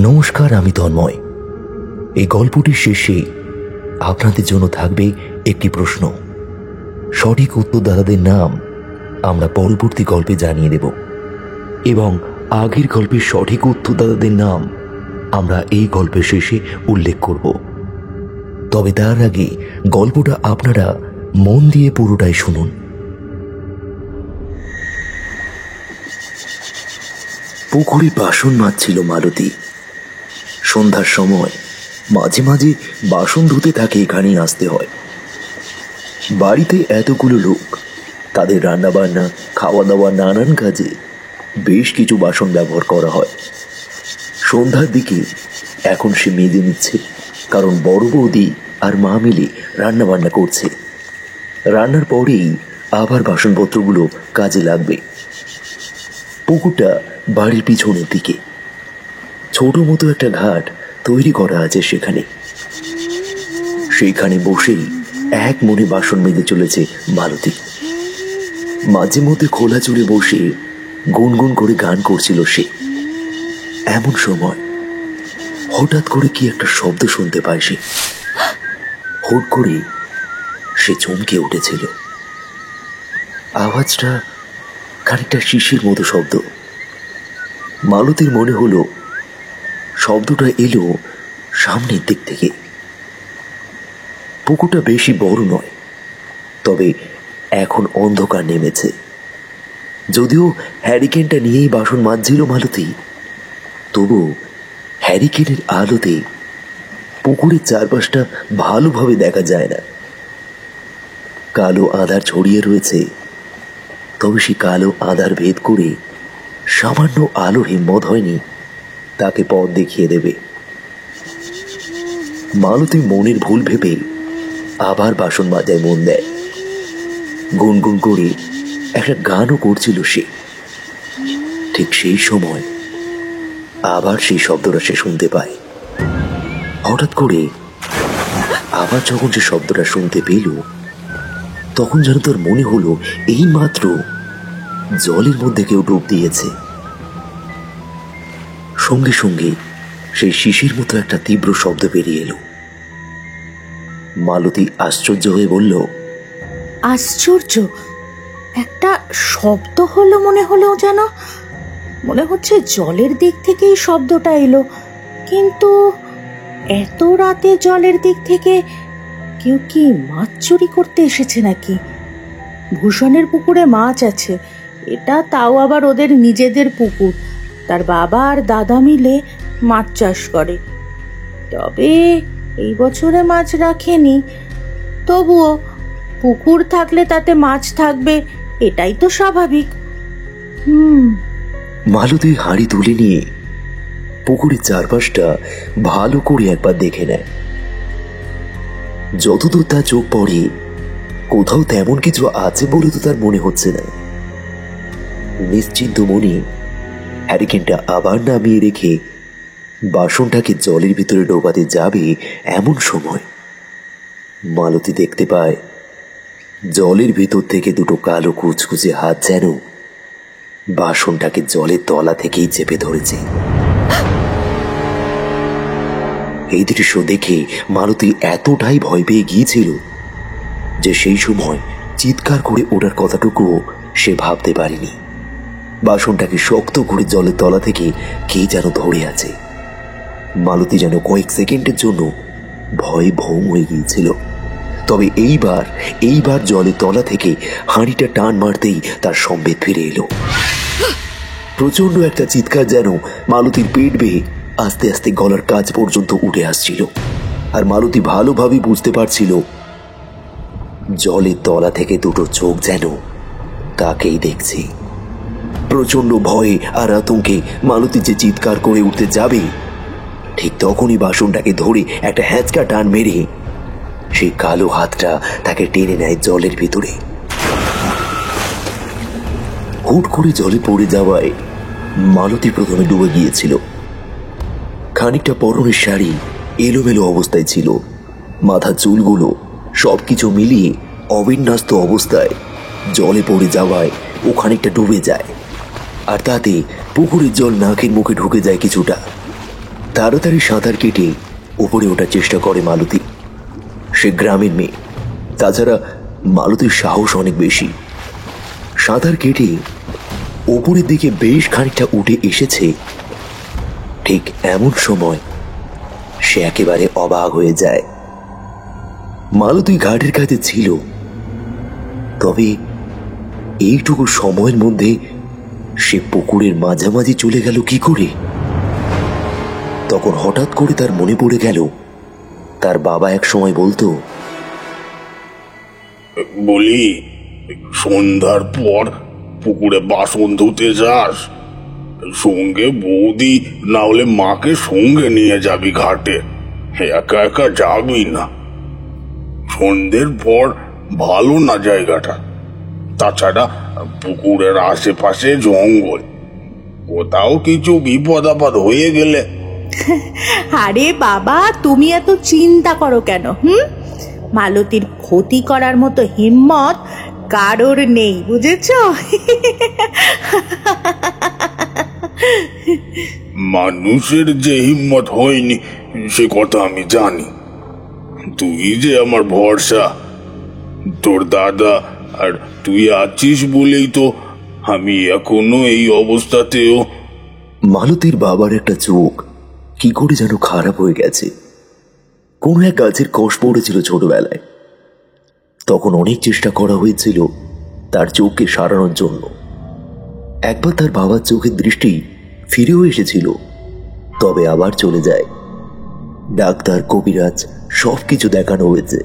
নমস্কার, আমি তন্ময়। এই গল্পটির শেষে আপনাদের জন্য থাকবে একটি প্রশ্ন। সঠিক উত্তরদাতাদের নাম আমরা পরবর্তী গল্পে জানিয়ে দেব এবং আগের গল্পের সঠিক উত্তরদাতাদের নাম আমরা এই গল্পের শেষে উল্লেখ করব। তবে তার আগে গল্পটা আপনারা মন দিয়ে পুরোটাই শুনুন। পুকুরে বাসন মাজছিল মালতী। সন্ধ্যার সময় মাঝে মাঝে বাসন ধুতে তাকে এখানেই আসতে হয়। বাড়িতে এতগুলো লোক, তাদের রান্না বান্না, খাওয়া দাওয়া, নানান কাজে বেশ কিছু বাসন ব্যবহার করা হয়। সন্ধ্যার দিকে এখন সে মেজে নিচ্ছে, কারণ বড় বৌদি আর মা মিলে রান্না বান্না করছে। রান্নার পরেই আবার বাসনপত্রগুলো কাজে লাগবে। পুকুরটা বাড়ির পিছনের দিকে, ছোট মতো একটা ঘাট তৈরি করা আছে সেইখানে বসেই এক মনে বাসন মেজে চলেছে মালতী। মাঝে মধ্যে খোলা চুলে বসে গুনগুন করে গান করছিল সে। এমন সময় হঠাৎ করে কি একটা শব্দ শুনতে পায় সে। হুট করে সে চমকে উঠেছিল। আওয়াজটা খানিকটা শিশির মতো শব্দ। মালতীর মনে হলো শব্দটা এলো সামনের দিক থেকে। পুকুরটা বেশি বড় নয়, তবে এখন অন্ধকার নেমেছে। যদিও হ্যারিকেনটা নিয়েই বাসন মাজছিল মালতী, তবু হ্যারিকেনের আলোতে পুকুরের চারপাশটা ভালোভাবে দেখা যায় না। কালো আঁধার ছড়িয়ে রয়েছে, তবে সে কালো আঁধার ভেদ করে সামান্য আলোর হিম্মত হয়নি তাকে পথ দেখিয়ে দেবে। মালতী মনের ভুল ভেবে আবার বাসন মাজায় মন দেয়। গুনগুন করে একটা গানও করছিল সে। ঠিক সেই সময় আবার সেই শব্দটা সে শুনতে পায়। হঠাৎ করে আবার যখন সে শব্দটা শুনতে পেল, তখন যেন তার মনে হলো এই মাত্র জলের মধ্যে কেউ ডুব দিয়েছে। সঙ্গে সঙ্গে সেই শিশির মতো একটা তীব্র শব্দ বেরিয়ে এলো। মালতী আশ্চর্য হয়ে বলল, আশ্চর্য! একটা শব্দ হলো, মনে হচ্ছে জলের দিক থেকেই শব্দটা এলো। কিন্তু এত রাতে জলের দিক থেকে কেউ কি মাছ চুরি করতে এসেছে নাকি? ভূষণের পুকুরে মাছ আছে, এটা তাও আবার ওদের নিজেদের পুকুর। তার বাবা আর দাদা মিলে মাছ চাষ করে। তবে এই বছরে মাছ রাখেনি। তবুও পুকুর থাকলে তাতে মাছ থাকবে, এটাই তো স্বাভাবিক। মালতী হাঁড়ি তুলে নিয়ে পুকুরের চারপাশটা ভালো করে একবার দেখে নেয়। যতদূর তার চোখ পড়ে, কোথাও তেমন কিছু আছে বলে তো তার মনে হচ্ছে না। নিশ্চিন্ত মনে হ্যারিকেনটা আবার নামিয়ে রেখে বাসনটাকে জলের ভিতরে ডোবাতে যাবে, এমন সময় মালতী দেখতে পায় জলের ভিতর থেকে দুটো কালো কুচকুচে হাত যেন বাসনটাকে জলের তলা থেকেই চেপে ধরেছে। এই দৃশ্য দেখে মালতী এতটাই ভয় পেয়ে গিয়েছিল যে সেই সময় চিৎকার করে ওঠার কথাটুকু সে ভাবতে পারেনি। বাসনটাকে শক্ত করে জলের তলা থেকে কে যেন ধরে আছে। মালতী যেন কয়েক সেকেন্ডের জন্য ভয়ে ভোম হয়ে গিয়েছিল। তবে এইবার জলের তলা থেকে হাঁড়িটা টান মারতেই তার সম্বেদ ফিরে এলো। প্রচন্ড একটা চিৎকার যেন মালতীর পেট বেয়ে আস্তে আস্তে গলার কাছ পর্যন্ত উঠে আসছিল। আর মালতী ভালোভাবে বুঝতে পারছিল জলের তলা থেকে দুটো চোখ যেন তাকেই দেখছে। প্রচন্ড ভয়ে আর আতঙ্কে মালতী যে চিৎকার করে উঠতে যাবে, ঠিক তখনই বাসনটাকে ধরে একটা হ্যাঁচকা টান মেরে সেই কালো হাতটা তাকে টেনে নেয় জলের ভিতরে। হুট করে জলে পড়ে যাওয়ায় মালতী প্রথমে ডুবে গিয়েছিল। খানিকটা পরনের শাড়ি এলোমেলো অবস্থায় ছিল, মাথার চুলগুলো সবকিছু মিলিয়ে অবিন্যস্ত অবস্থায় জলে পড়ে যাওয়ায় ও খানিকটা ডুবে যায়। আর তাতে পুকুরের জল নাকের মুখে ঢুকে যায় কিছুটা। তাড়াতাড়ি সাঁতার কেটে উপরে ওঠার চেষ্টা করে মালতী। সে গ্রামের মেয়ে, তাছাড়া মালতীর সাহস অনেক বেশি। সাঁতার কেটে উপরের দিকে বেশ খানিকটা উঠে এসেছে, ঠিক এমন সময় সে একেবারে অবাক হয়ে যায়। মালতী ঘাটের কাছে ছিল, তবে এইটুকু সময়ের মধ্যে সে পুকুরের মাঝামাঝি চলে গেল কি করে? তখন হঠাৎ করে তার মনে পড়ে গেল তার বাবা এক সময় বলতো, বলি, সন্ধ্যার পর পুকুরে বাসন ধুতে যাস, সঙ্গে বৌদি না হলে মাকে সঙ্গে নিয়ে যাবি ঘাটে, একা একা যাবি না। সন্ধ্যের পর ভালো না জায়গাটা, তাছাড়া পুকুরের আশেপাশে জঙ্গল, কোথাও কিছু বিপদ আপদ হয়ে গেলে। আরে বাবা, তুমি এত চিন্তা করো কেন? মালতীর ক্ষতি করার মতো হিম্মত কারোর নেই, বুঝেছো? মানুষের যে হিম্মত হয়নি সে কথা আমি জানি। তুই যে আমার ভরসা, তোর দাদা আর তুই আছিস বলেই তো আমি এখনো এই অবস্থাতেও। মালতীর বাবার একটা চোখ কি করে যেন খারাপ হয়ে গেছে। কোন এক গাছের কষ পড়েছিল ছোটবেলায়, তখন অনেক চেষ্টা করা হয়েছিল তার চোখকে সারানোর জন্য। একবার তার বাবার চোখের দৃষ্টি ফিরেও এসেছিল, তবে আবার চলে যায়। ডাক্তার, কবিরাজ সবকিছু দেখানো হয়েছে,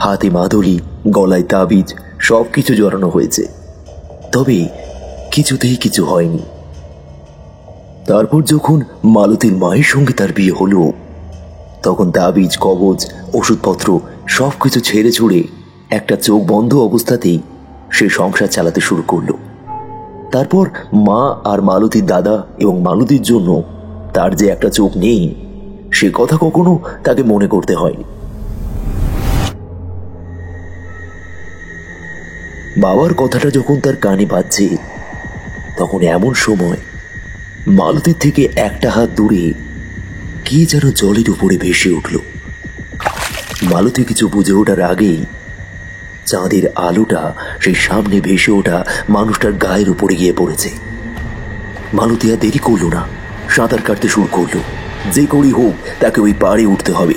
হাতে মাদুলি, গলায় তাবিজ সবকিছু জড়ানো হয়েছে, তবে কিছুতেই কিছু হয়নি। তারপর যখন মালতীর মায়ের সঙ্গে তার বিয়ে হলো, তখন তাবিজ, কবজ, ওষুধপত্র সবকিছু ছেড়ে ছুড়ে একটা চোখ বন্ধ অবস্থাতেই সে সংসার চালাতে শুরু করলো। তারপর মা আর মালতীর দাদা এবং মালতীর জন্য তার যে একটা চোখ নেই সে কথা কখনো তাকে মনে করতে হয়নি। বাবার কথাটা যখন তার কানে বাজছে, তখন এমন সময় মালতীর থেকে একটা হাত দূরে কি যেন জলের উপরে ভেসে উঠল। মালতী কিছু বুঝে ওঠার আগেই চাঁদের আলোটা সেই সামনে ভেসে ওঠা মানুষটার গায়ের উপরে গিয়ে পড়েছে। মালতী আর দেরি করল না, সাঁতার কাটতে শুরু করলো। যে করেই হোক তাকে ওই পাড়ে উঠতে হবে।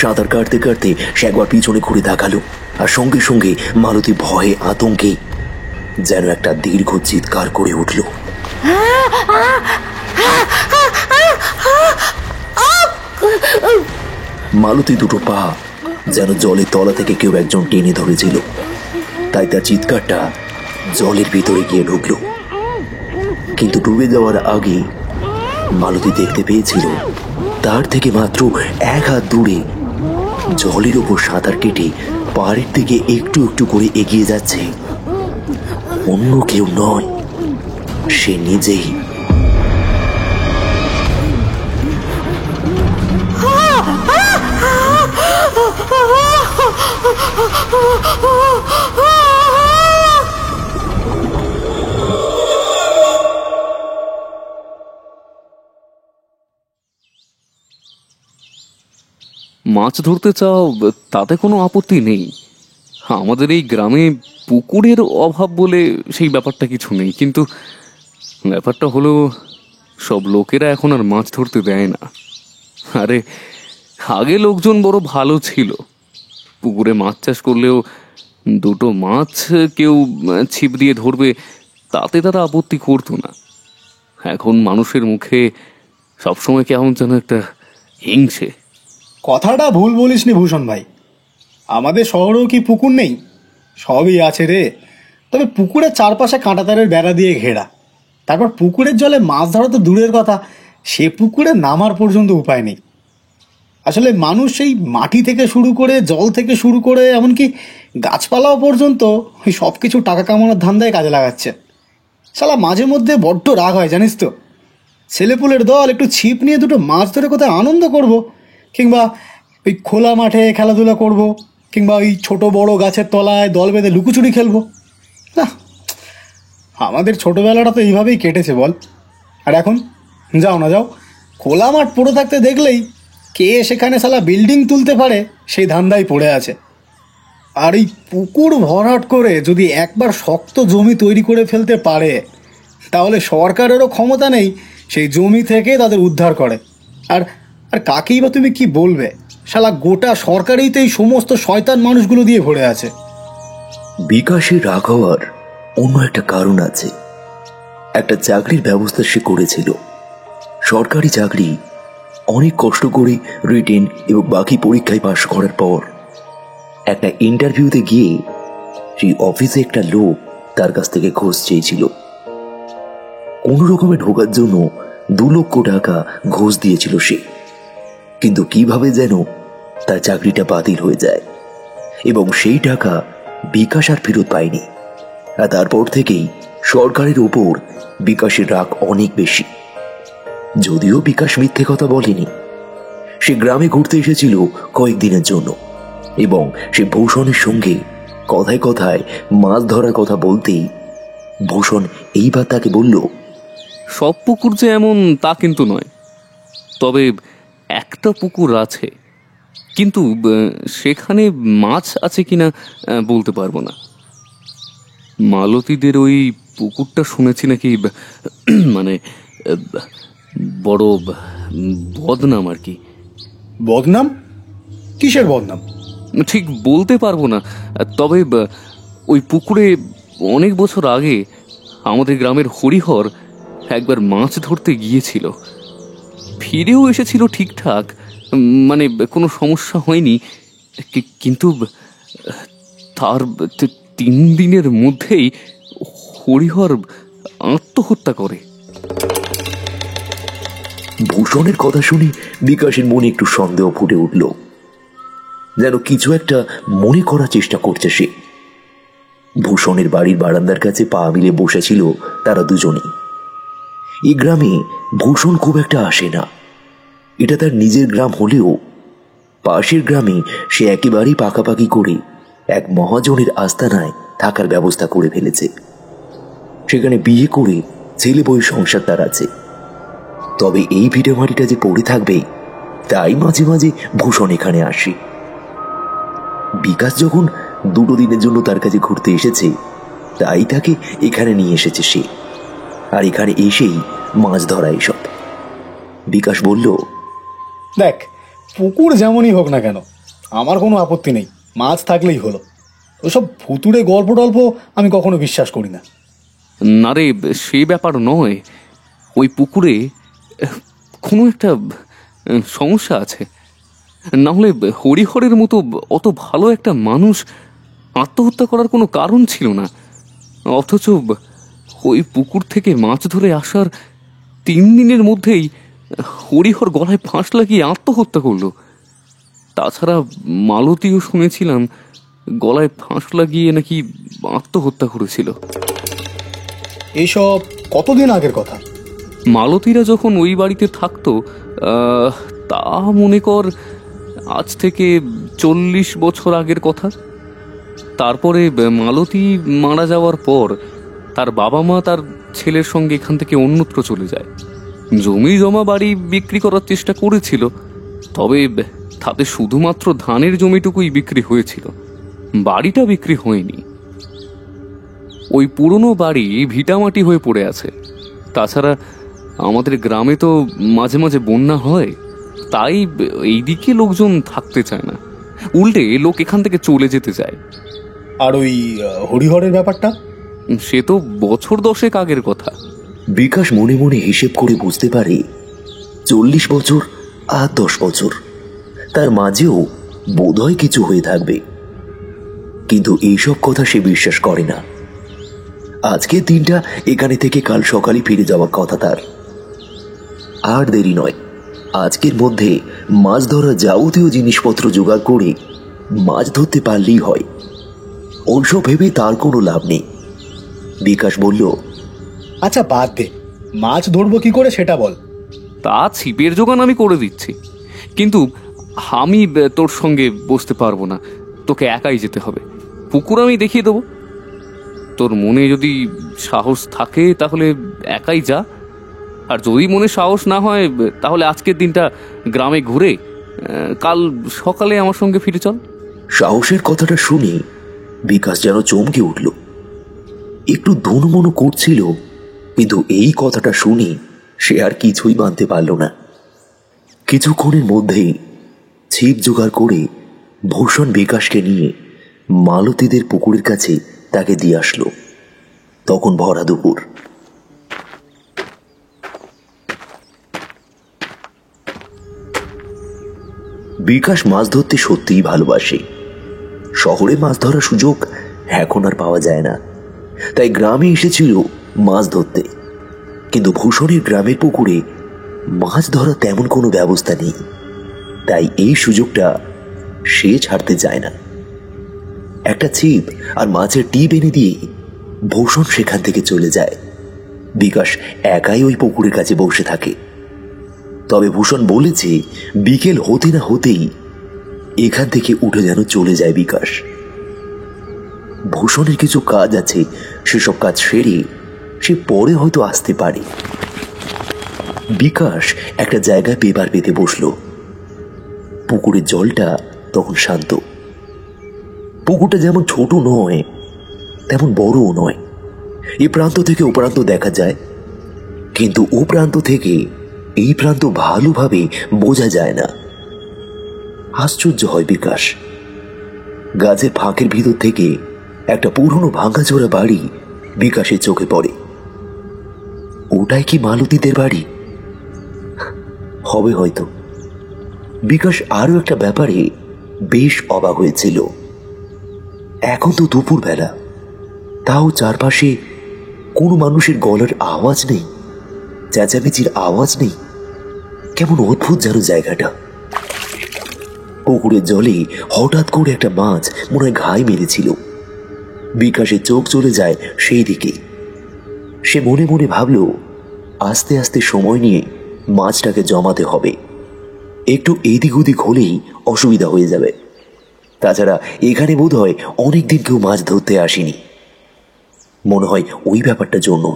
সাঁতার কাটতে কাটতে সে একবার পিছনে ঘুরে তাকালো, আর সঙ্গে সঙ্গে মালতী ভয়ে আতঙ্কে যেন একটা দীর্ঘ চিৎকার করে উঠল। মালতী দুটো পা যেন জলের তলা থেকে কেউ একজন টেনে ধরেছিল, তাই তার চিৎকারটা জলের ভিতরে গিয়ে ঢুকল। কিন্তু ডুবে যাওয়ার আগে মালতী দেখতে পেয়েছিল তার থেকে মাত্র এক হাত দূরে জলের ওপর সাঁতার কেটে পাহাড়ের দিকে একটু একটু করে এগিয়ে যাচ্ছে অন্য কেউ নয়, সে নিজেই। মাছ ধরতে চাও তাতে কোনো আপত্তি নেই, আমাদের এই গ্রামে পুকুরের অভাব বলে সেই ব্যাপারটা কিছু নেই। কিন্তু ব্যাপারটা হলো সব লোকেরা এখন আর মাছ ধরতে দেয় না। আরে আগে লোকজন বড় ভালো ছিল, পুকুরে মাছ চাষ করলেও দুটো মাছ কেউ ছিপ দিয়ে ধরবে তাতে তারা আপত্তি করতো না। এখন মানুষের মুখে সবসময় কেমন যেন একটা হিংসে। কথাটা ভুল বলিসনি ভূষণ ভাই, আমাদের শহরেও কি পুকুর নেই? সবই আছে রে, তবে পুকুরের চারপাশে কাঁটাতারের বেড়া দিয়ে ঘেরা। তারপর পুকুরের জলে মাছ ধরা তো দূরের কথা, সে পুকুরে নামার পর্যন্ত উপায় নেই। আসলে মানুষ সেই মাটি থেকে শুরু করে, জল থেকে শুরু করে, এমনকি গাছপালাও পর্যন্ত ওই সব কিছু টাকা কামানোর ধান্দায় কাজে লাগাচ্ছে। শালা মাঝে মধ্যে বড্ড রাগ হয় জানিস তো। ছেলেপুলের দল একটু ছিপ নিয়ে দুটো মাছ ধরে কোথায় আনন্দ করব, কিংবা ওই খোলা মাঠে খেলাধুলা করব, কিংবা ওই ছোট বড় গাছের তলায় দল বেঁধে লুকোচুরি খেলবো না। আমাদের ছোটোবেলাটা তো এইভাবেই কেটেছে বল। আর এখন যাও না যাও, খোলা মাঠ পড়ে থাকতে দেখলেই কে সেখানে শালা বিল্ডিং তুলতে পারে সেই ধান্দায় পড়ে আছে। আর এই পুকুর ভরাট করে যদি একবার শক্ত জমি তৈরি করে ফেলতে পারে, তাহলে সরকারেরও ক্ষমতা নেই সেই জমি থেকে তাদের উদ্ধার করে। আর আর কাকেই বা তুমি কি বলবে, শালা গোটা সরকারেই তো এই সমস্ত শয়তান মানুষগুলো দিয়ে ভরে আছে। বিকাশের রাগ হওয়ার অন্য একটা কারণ আছে। একটা চাকরির ব্যবস্থা সে করেছিল, সরকারি চাকরি। অনেক কষ্ট করে রিটেন এবং বাকি পরীক্ষায় পাশ করার পর একটা ইন্টারভিউতে গিয়ে সেই অফিসে একটা লোক তার কাছ থেকে ঘুষ চেয়েছিল। কোন রকমে ঢোকার জন্য 2 লক্ষ টাকা ঘুষ দিয়েছিল সে, কিন্তু কিভাবে যেন তার চাকরিটা বাতিল হয়ে যায় এবং সেই টাকা বিকাশ আর ফেরত পায়নি। আর তারপর থেকেই সরকারের উপর বিকাশের রাগ অনেক বেশি। যদিও বিকাশ মিথ্যে কথা বলেনি, সে গ্রামে ঘুরতে এসেছিল কয়েকদিনের জন্য এবং সে ভূষণের সঙ্গে কথায় কথায় মাছ ধরার কথা বলতেই ভূষণ এইবার তাকে বলল, সব পুকুর যে এমন তা কিন্তু নয়, তবে একটা পুকুর আছে, কিন্তু সেখানে মাছ আছে কিনা বলতে পারবো না। মালতীদের ওই পুকুরটা শুনেছি নাকি মানে বড় বদনাম আর কি। বদনাম? কিসের বদনাম? ঠিক বলতে পারবো না, তবে ওই পুকুরে অনেক বছর আগে আমাদের গ্রামের হরিহর একবার মাছ ধরতে গিয়েছিল, ফিরেও এসেছিল ঠিকঠাক, মানে কোনো সমস্যা হয়নি, কিন্তু তার 3 দিনের মধ্যেই হরিহর আত্মহত্যা করে। ভূষণের কথা শুনে বিকাশের মনে একটু সন্দেহ ফুটে উঠল, যেন কিছু একটা মনে করার চেষ্টা করছে সে। ভূষণের বাড়ির বারান্দার কাছে পা মিলে বসেছিল তারা দুজনেই। এই গ্রামে ভূষণ খুব একটা আসে না, এটা তার নিজের গ্রাম হলেও পাশের গ্রামে সে একেবারেই পাকাপাকি করে এক মহাজনের আস্তানায় থাকার ব্যবস্থা করে ফেলেছে। সেখানে বিয়ে করে ছেলে বই সংসার তার আছে। তবে এই ভিটেমাটিটা যে পড়ে থাকবে তাই মাঝে মাঝে ভূষণ এখানে আসে। বিকাশ যখন 2 দিনের জন্য তার কাছে ঘুরতে এসেছে, তাই তাকে এখানে নিয়ে এসেছে সে। আর এখানে এসেই মাছ ধরা এসব। বিকাশ বলল, দেখ, পুকুর যেমনই হোক না কেন আমার কোনো আপত্তি নেই, মাছ থাকলেই হলো। ওসব ভুতুড়ে গল্প টল্প আমি কখনো বিশ্বাস করি না। না রে, সে ব্যাপার নয়, ওই পুকুরে কোনো একটা সমস্যা আছে, না হলে হরিহরের মতো অত ভালো একটা মানুষ আত্মহত্যা করার কোনো কারণ ছিল না। অথচ ওই পুকুর থেকে মাছ ধরে আসার 3 দিনের মধ্যেই হরিহর গলায় ফাঁস লাগিয়ে আত্মহত্যা করলো। তাছাড়া মালতীও শুনেছিলাম গলায় ফাঁস লাগিয়ে নাকি আত্মহত্যা করেছিল। এইসব কতদিন আগের কথা? মালতীরা যখন ওই বাড়িতে থাকতো, তা মনে কর আজ থেকে 40 বছর আগের কথা। তারপরে মালতী মারা যাওয়ার পর তার বাবা মা তার ছেলের সঙ্গে এখান থেকে অন্যত্র চলে যায়। জমি জমা বাড়ি বিক্রি করার চেষ্টা করেছিল, তবে তাতে শুধুমাত্র ধানের জমিটুকুই বিক্রি হয়েছিল, বাড়িটা বিক্রি হয়নি। ওই পুরনো বাড়ি ভিটামাটি হয়ে পড়ে আছে। তাছাড়া আমাদের গ্রামে তো মাঝে মাঝে বন্যা হয়, তাই এইদিকে লোকজন থাকতে চায় না, উল্টে লোক এখান থেকে চলে যেতে চায়। আর ওই হরিহরের ব্যাপারটা? সে তো বছর 10 আগের কথা। বিকাশ মনে মনে হিসেব করে বুঝতে পারে 40 বছর আর 10 বছর, তার মাঝেও বোধহয় কিছু হয়ে থাকবে। কিন্তু এইসব কথা সে বিশ্বাস করে না। আজকের দিনটা এখানে থেকে কাল সকালে ফিরে যাওয়ার কথা তার। আর দেরি নয়, আজকের মধ্যে মাছ ধরা যাবতীয় জিনিসপত্র জোগাড় করে মাছ ধরতে পারলেই হয়। ওইসব ভেবে তার কোনো লাভ নেই। বিকাশ বলল, আচ্ছা বাদ দে, মাছ ধরবো কি করে সেটা বল। তা ছিপের জোগান আমি করে দিচ্ছি, কিন্তু আমি তোর সঙ্গে বসতে পারবো না, তোকে একাই যেতে হবে। পুকুর আমি দেখিয়ে দেবো, তোর মনে যদি সাহস থাকে তাহলে একাই যা, আর যদি মনে সাহস না হয় তাহলে আজকের দিনটা গ্রামে ঘুরে কাল সকালে আমার সঙ্গে ফিরে চল। সাহসের কথাটা শুনে বিকাশ যেন চমকে উঠল। একটু ধুনমনো করছিল, কিন্তু এই কথাটা শুনে সে আর কিছুই মানতে পারল না। কিছুক্ষণের মধ্যেই ছিপ জোগাড় করে ভূষণ বিকাশকে নিয়ে মালতীদের পুকুরের কাছে তাকে দিয়ে আসলো। তখন ভরা দুপুর। বিকাশ মাছ ধরতে সত্যিই ভালোবাসে। শহরে মাছ ধরার সুযোগ এখন আর পাওয়া যায় না, তাই গ্রামে এসেছিল মাছ ধরতে। কিন্তু ভূষণের গ্রামের পুকুরে মাছ ধরা তেমন কোনো ব্যবস্থা নেই, তাই এই সুযোগটা সে ছাড়তে চায় না। একটা ছিপ আর মাছের টিপ এনে দিয়ে ভূষণ সেখান থেকে চলে যায়। বিকাশ একাই ওই পুকুরের কাছে বসে থাকে। তবে ভূষণ বলেছে বিকেল হতে না হতেই এখান থেকে উঠে যেন চলে যায় বিকাশ। ভূষণের কিছু কাজ আছে, সেসব কাজ সেরে সে পরে হয়তো আসতে পারে। বিকাশ একটা জায়গায় পেপার পেতে বসল। পুকুরের জলটা তখন শান্ত। পুকুরটা যেমন ছোট নয় তেমন বড়ও নয়। এই প্রান্ত থেকে ও প্রান্ত দেখা যায়, কিন্তু ও প্রান্ত থেকে এই প্রান্ত ভালোভাবে বোঝা যায় না। আশ্চর্য হয় বিকাশ। গাছের ফাঁকের ভিতর থেকে একটা পুরনো ভাঙাচোরা বাড়ি বিকাশের চোখে পড়ে। ওটাই কি মালতীদের বাড়ি? হবে হয়তো। বিকাশ আরো একটা ব্যাপারে বেশ অবাক হয়েছিল। এখন তো দুপুর বেলা, তাও চারপাশে কোনো মানুষের গলার আওয়াজ নেই, চেঁচামেচির আওয়াজ নেই। কেমন অদ্ভুত যেন জায়গাটা। পুকুরের জলে হঠাৎ করে একটা মাছ মনে হয় ঘাই মেরেছিল। বিকাশের চোখ চলে যায় সেই দিকে। সে মনে মনে ভাবল আস্তে আস্তে সময় নিয়ে মাছটাকে জমাতে হবে। একটু এদিক ওদিক হলেই অসুবিধা হয়ে যাবে। তাছাড়া এখানে বোধ হয় অনেকদিন কেউ মাছ ধরতে আসেনি, মনে হয় ওই ব্যাপারটার জন্য।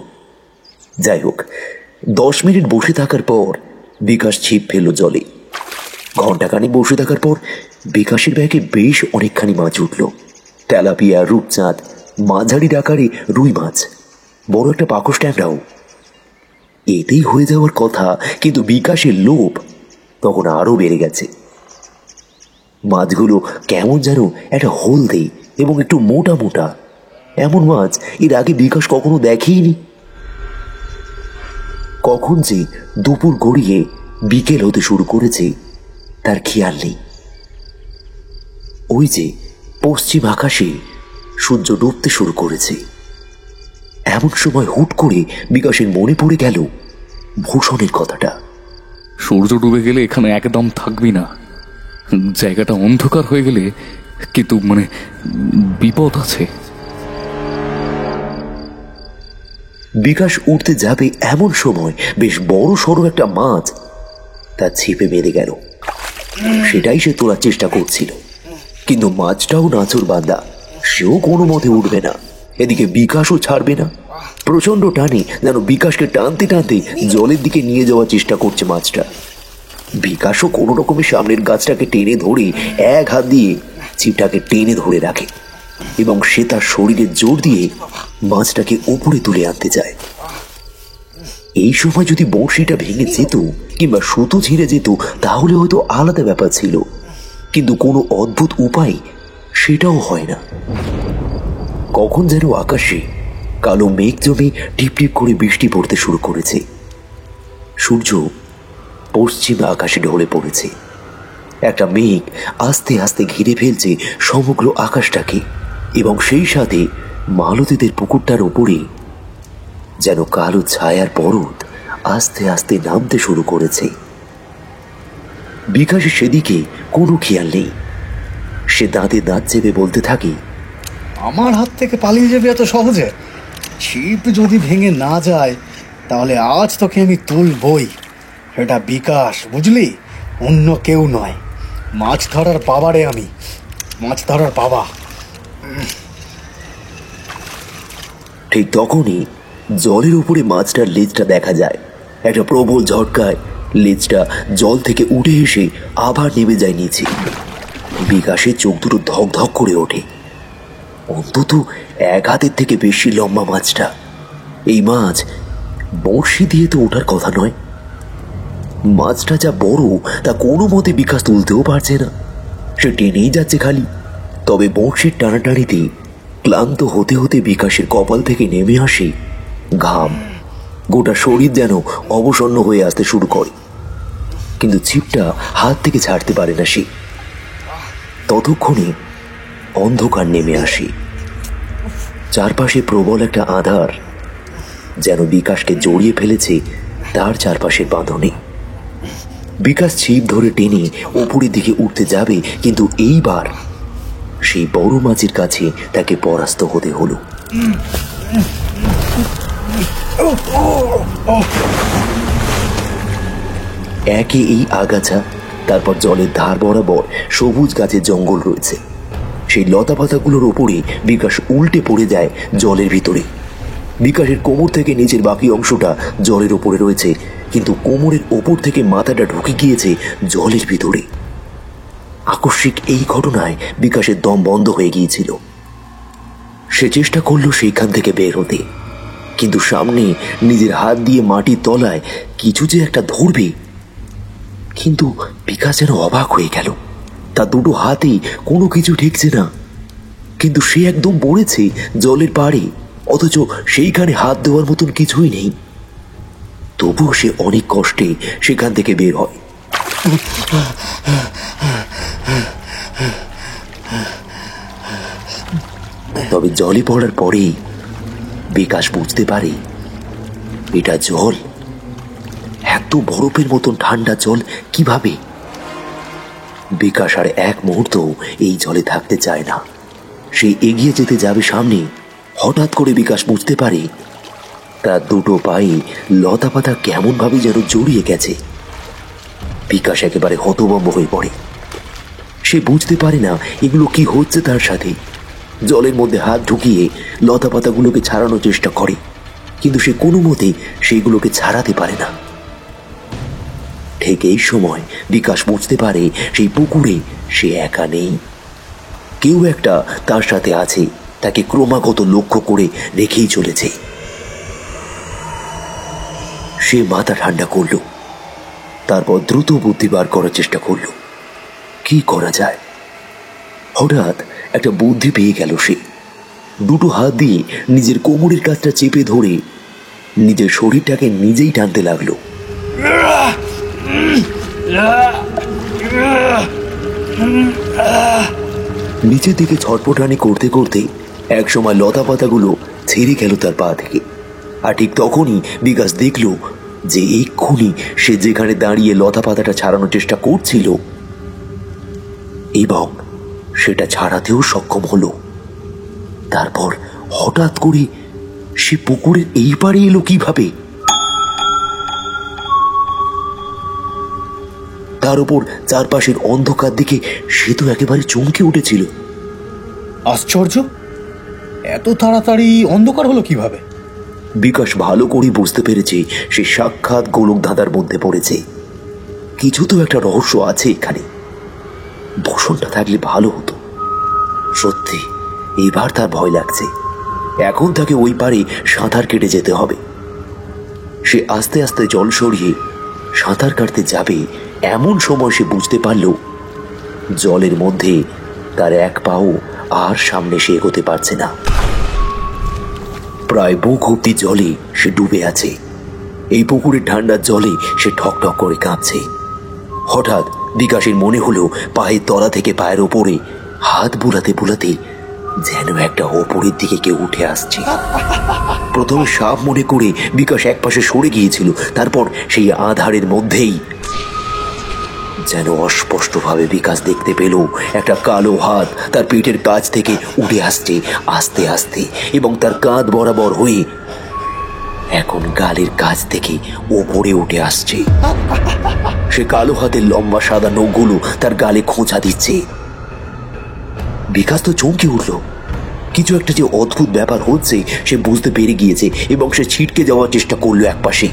যাই হোক, 10 মিনিট বসে থাকার পর বিকাশ ছিপ ফেলল জলে। ঘণ্টাখানেক বসে থাকার পর বিকাশের ব্যাগে বেশ অনেকখানি মাছ উঠল। তেলাপিয়া, রূপচাঁদ, মাঝারি আকারে রুই মাছ, বড় একটা পাকস ট্যাংরাও। এতেই হয়ে যাওয়ার কথা, কিন্তু বিকাশের লোভ তখন আরো বেড়ে গেছে। মাছগুলো কেমন যেন একটা হলদে এবং একটু মোটা মোটা। এমন মাছ এর আগে বিকাশ কখনো দেখেইনি। কখন যে দুপুর গড়িয়ে বিকেল হতে শুরু করেছে তার খেয়াল নেই। ওই যে পশ্চিম আকাশে সূর্য ডুবতে শুরু করেছে। এমন সময় হুট করে বিকাশের মনে পড়ে গেল ভূষণের কথাটা। সূর্য ডুবে গেলে এখানে একদম থাকবি না, জায়গাটা অন্ধকার হয়ে গেলে কিন্তু বিপদ আছে। বিকাশ উঠতে যাবে এমন সময় বেশ বড় সড়ো একটা মাছ তার ছিপে বেঁধে গেল। সেটাই সে তোলার চেষ্টা করছিল, কিন্তু মাছটাও নাচুর বান্দা, সেও কোনো মতে উঠবে না। এদিকে বিকাশও ছাড়বে না। প্রচন্ড টানে যেন বিকাশকে টানতে টানতে জলের দিকে নিয়ে যাওয়ার চেষ্টা করছে মাছটা। বিকাশও কোনো রকমের সামনের গাছটাকে টেনে ধরে এক হাত দিয়ে ছিপটাকে টেনে ধরে রাখে এবং সে তার শরীরের জোর দিয়ে মাছটাকে উপরে তুলে আনতে চায়। এই সময় যদি বড়শিটা ভেঙে যেত কিংবা সুতো ছিঁড়ে যেত তাহলে হয়তো আলাদা ব্যাপার ছিল, কিন্তু কোনো অদ্ভুত উপায় সেটাও হয় না। কখন যেন আকাশে কালো মেঘ জমে টিপ টিপ করে বৃষ্টি পড়তে শুরু করেছে। সূর্য পশ্চিম আকাশে ঢলে পড়েছে। একটা মেঘ আস্তে আস্তে ঘিরে ফেলছে সমগ্র আকাশটাকে, এবং সেই সাথে মালতীদের পুকুরটার উপরে যেন কালো ছায়ার পরত আস্তে আস্তে নামতে শুরু করেছে। বিকাশের সেদিকে কোনো খেয়াল নেই। সে দাঁতে দাঁত চেপে বলতে থাকে, আমার হাত থেকে পালিয়ে যাবে এত সহজে? ছিপ যদি ভেঙে না যায় তাহলে আজ তোকে আমি তুলবই। এটা বিকাশ, বুঝলি? অন্য কেউ নয়। মাছ ধরার বাবা রে আমি, মাছ ধরার বাবা। ঠিক তখনই জলের উপরে মাছটার লেজটা দেখা যায়। একটা প্রবল ঝটকায় লেজটা জল থেকে উঠে এসে আবার নেমে যায় নিচে। বিকাশের চোখ দুটো ধক ধক করে ওঠে। অন্তত 1 হাতের থেকে বেশি লম্বা মাছটা। এই মাছ বড়শি দিয়ে তো ওঠার কথা নয়। মাছটা যা বড় তা কোনো মতে বিকাশ তুলতেও পারছে না, সে টেনেই যাচ্ছে খালি। তবে বড়শির টানাটানিতে ক্লান্ত হতে হতে বিকাশের কপাল থেকে নেমে আসে ঘাম। গোটা শরীর যেন অবসন্ন হয়ে আসতে শুরু করে, কিন্তু ছিপটা হাত থেকে ছাড়তে পারে না সে। ততক্ষণে অন্ধকার নেমে আসে। চারপাশে প্রবল একটা আঁধার যেন বিকাশকে জড়িয়ে ফেলেছে তার চারপাশের বাঁধনে। বিকাশ ছিপ ধরে টেনে উপরের দিকে উঠতে যাবে, কিন্তু এইবার সেই বড় মাছের কাছে তাকে পরাস্ত হতে হলো। একে এই আগাছা, তারপর জলের ধার বরাবর সবুজ গাছের জঙ্গল রয়েছে। সেই লতা পাতাগুলোর ওপরে বিকাশ উল্টে পড়ে যায় জলের ভিতরে। বিকাশের কোমর থেকে নিচের বাকি অংশটা জলের ওপরে রয়েছে, কিন্তু কোমরের ওপর থেকে মাথাটা ঢুকে গিয়েছে জলের ভিতরে। আকস্মিক এই ঘটনায় বিকাশের দম বন্ধ হয়ে গিয়েছিল। সে চেষ্টা করলো সেইখান থেকে বের হতে, কিন্তু সামনে নিজের হাত দিয়ে মাটির তলায় কিছু যে একটা ধরবে, কিন্তু বিকাশ যেন অবাক হয়ে গেল। তার দুটো হাতেই কোনো কিছু ঠেকছে না, কিন্তু সে একদম পড়েছে জলের পাড়ে, অথচ সেইখানে হাত দেওয়ার মতন কিছুই নেই। তবুও সে অনেক কষ্টে সেখান থেকে বের হয়। তবে জলে পড়ার পরেই বিকাশ বুঝতে পারে এটা জল। এত বরফের মতন ঠান্ডা জল কিভাবে? বিকাশ আর এক মুহূর্ত এই জলে থাকতে চায় না। সে এগিয়ে যেতে যাবে সামনে, হঠাৎ করে বিকাশ বুঝতে পারে তার দুটো পায়ে লতা পাতা কেমন ভাবে যেন জড়িয়ে গেছে। বিকাশ একেবারে হতভম্ব হয়ে পড়ে। সে বুঝতে পারে না এগুলো কি হচ্ছে তার সাথে। জলের মধ্যে হাত ঢুকিয়ে লতা পাতাগুলোকে ছাড়ানোর চেষ্টা করে, কিন্তু সে কোনো মতে সেইগুলোকে ছাড়াতে পারে না। ঠিক এই সময় বিকাশ বুঝতে পারে সেই পুকুরে সে একা নেই, কেউ একটা তার সাথে আছে, তাকে ক্রমাগত লক্ষ্য করে রেখেই চলেছে। সে মাথা ঠান্ডা করল, তারপর দ্রুত বুদ্ধি বার করার চেষ্টা করল কি করা যায়। হঠাৎ একটা বুদ্ধি পেয়ে গেল সে। দুটো হাত দিয়ে নিজের কোমরের কাছটা চেপে ধরে নিজের শরীরটাকে নিজেই টানতে লাগলো। নিচের দিকে ছটপটানি করতে করতে একসময় লতা পাতাগুলো ছেড়ে গেল তার পা থেকে। আর ঠিক তখনই বিকাশ দেখল যে এক্ষুনি সে যেখানে দাঁড়িয়ে লতা পাতাটা ছাড়ানোর চেষ্টা করছিল এবং সেটা ছাড়াতেও সক্ষম হলো। তারপর হঠাৎ করে সে পুকুরের এই পাড়ে এলো কিভাবে? তার উপর চারপাশের অন্ধকার দিকে সে তো একেবারে চমকে উঠেছিল। আশ্চর্য, এত তাড়াতাড়ি অন্ধকার হলো কিভাবে? বিকাশ ভালো করে বুঝতে পেরেছে সে সাক্ষাৎ গোলক ধাঁধার মধ্যে পড়েছে। কিছু তো একটা রহস্য আছে এখানে। ভূষণটা থাকলে ভালো হতো। সত্যি এবার তার ভয় লাগছে। এখন তাকে ওই পারে সাঁতার কেটে যেতে হবে। সে আস্তে আস্তে জল সরিয়ে সাঁতার কাটতে যাবে, এমন সময় সে বুঝতে পারল জলের মধ্যে তার এক পাও আর সামনে সে এগোতে পারছে না। প্রায় বুক অব্দি জলে সে ডুবে আছে। এই পুকুরের ঠান্ডার জলে সে ঠকঠক করে কাঁপছে। হঠাৎ বিকাশের মনে হলো পায়ের তলা থেকে পায়ের ওপরে হাত বুলাতে বুলাতে যেন একটা ওপরের দিকে কেউ উঠে আসছে। প্রথমে সাপ মনে করে বিকাশ একপাশে সরে গিয়েছিল, তারপর সেই আধারের মধ্যেই যেন অস্পষ্টভাবে বিকাশ দেখতে পেল একটা কালো হাত তার পেটের কাছ থেকে উঠে আসছে আস্তে আস্তে, এবং তার কাঁধ বরাবর হয়ে এখন গালের কাছ থেকে ওপরে উঠে আসছে। সে কালো হাতের লম্বা সাদা নখগুলো তার গালে খোঁচা দিচ্ছে। বিকাশ তো চমকে উঠল। কিছু একটা যে অদ্ভুত ব্যাপার হচ্ছে সে বুঝতে পেরে গিয়েছে, এবং সে ছিটকে যাওয়ার চেষ্টা করলো একপাশে।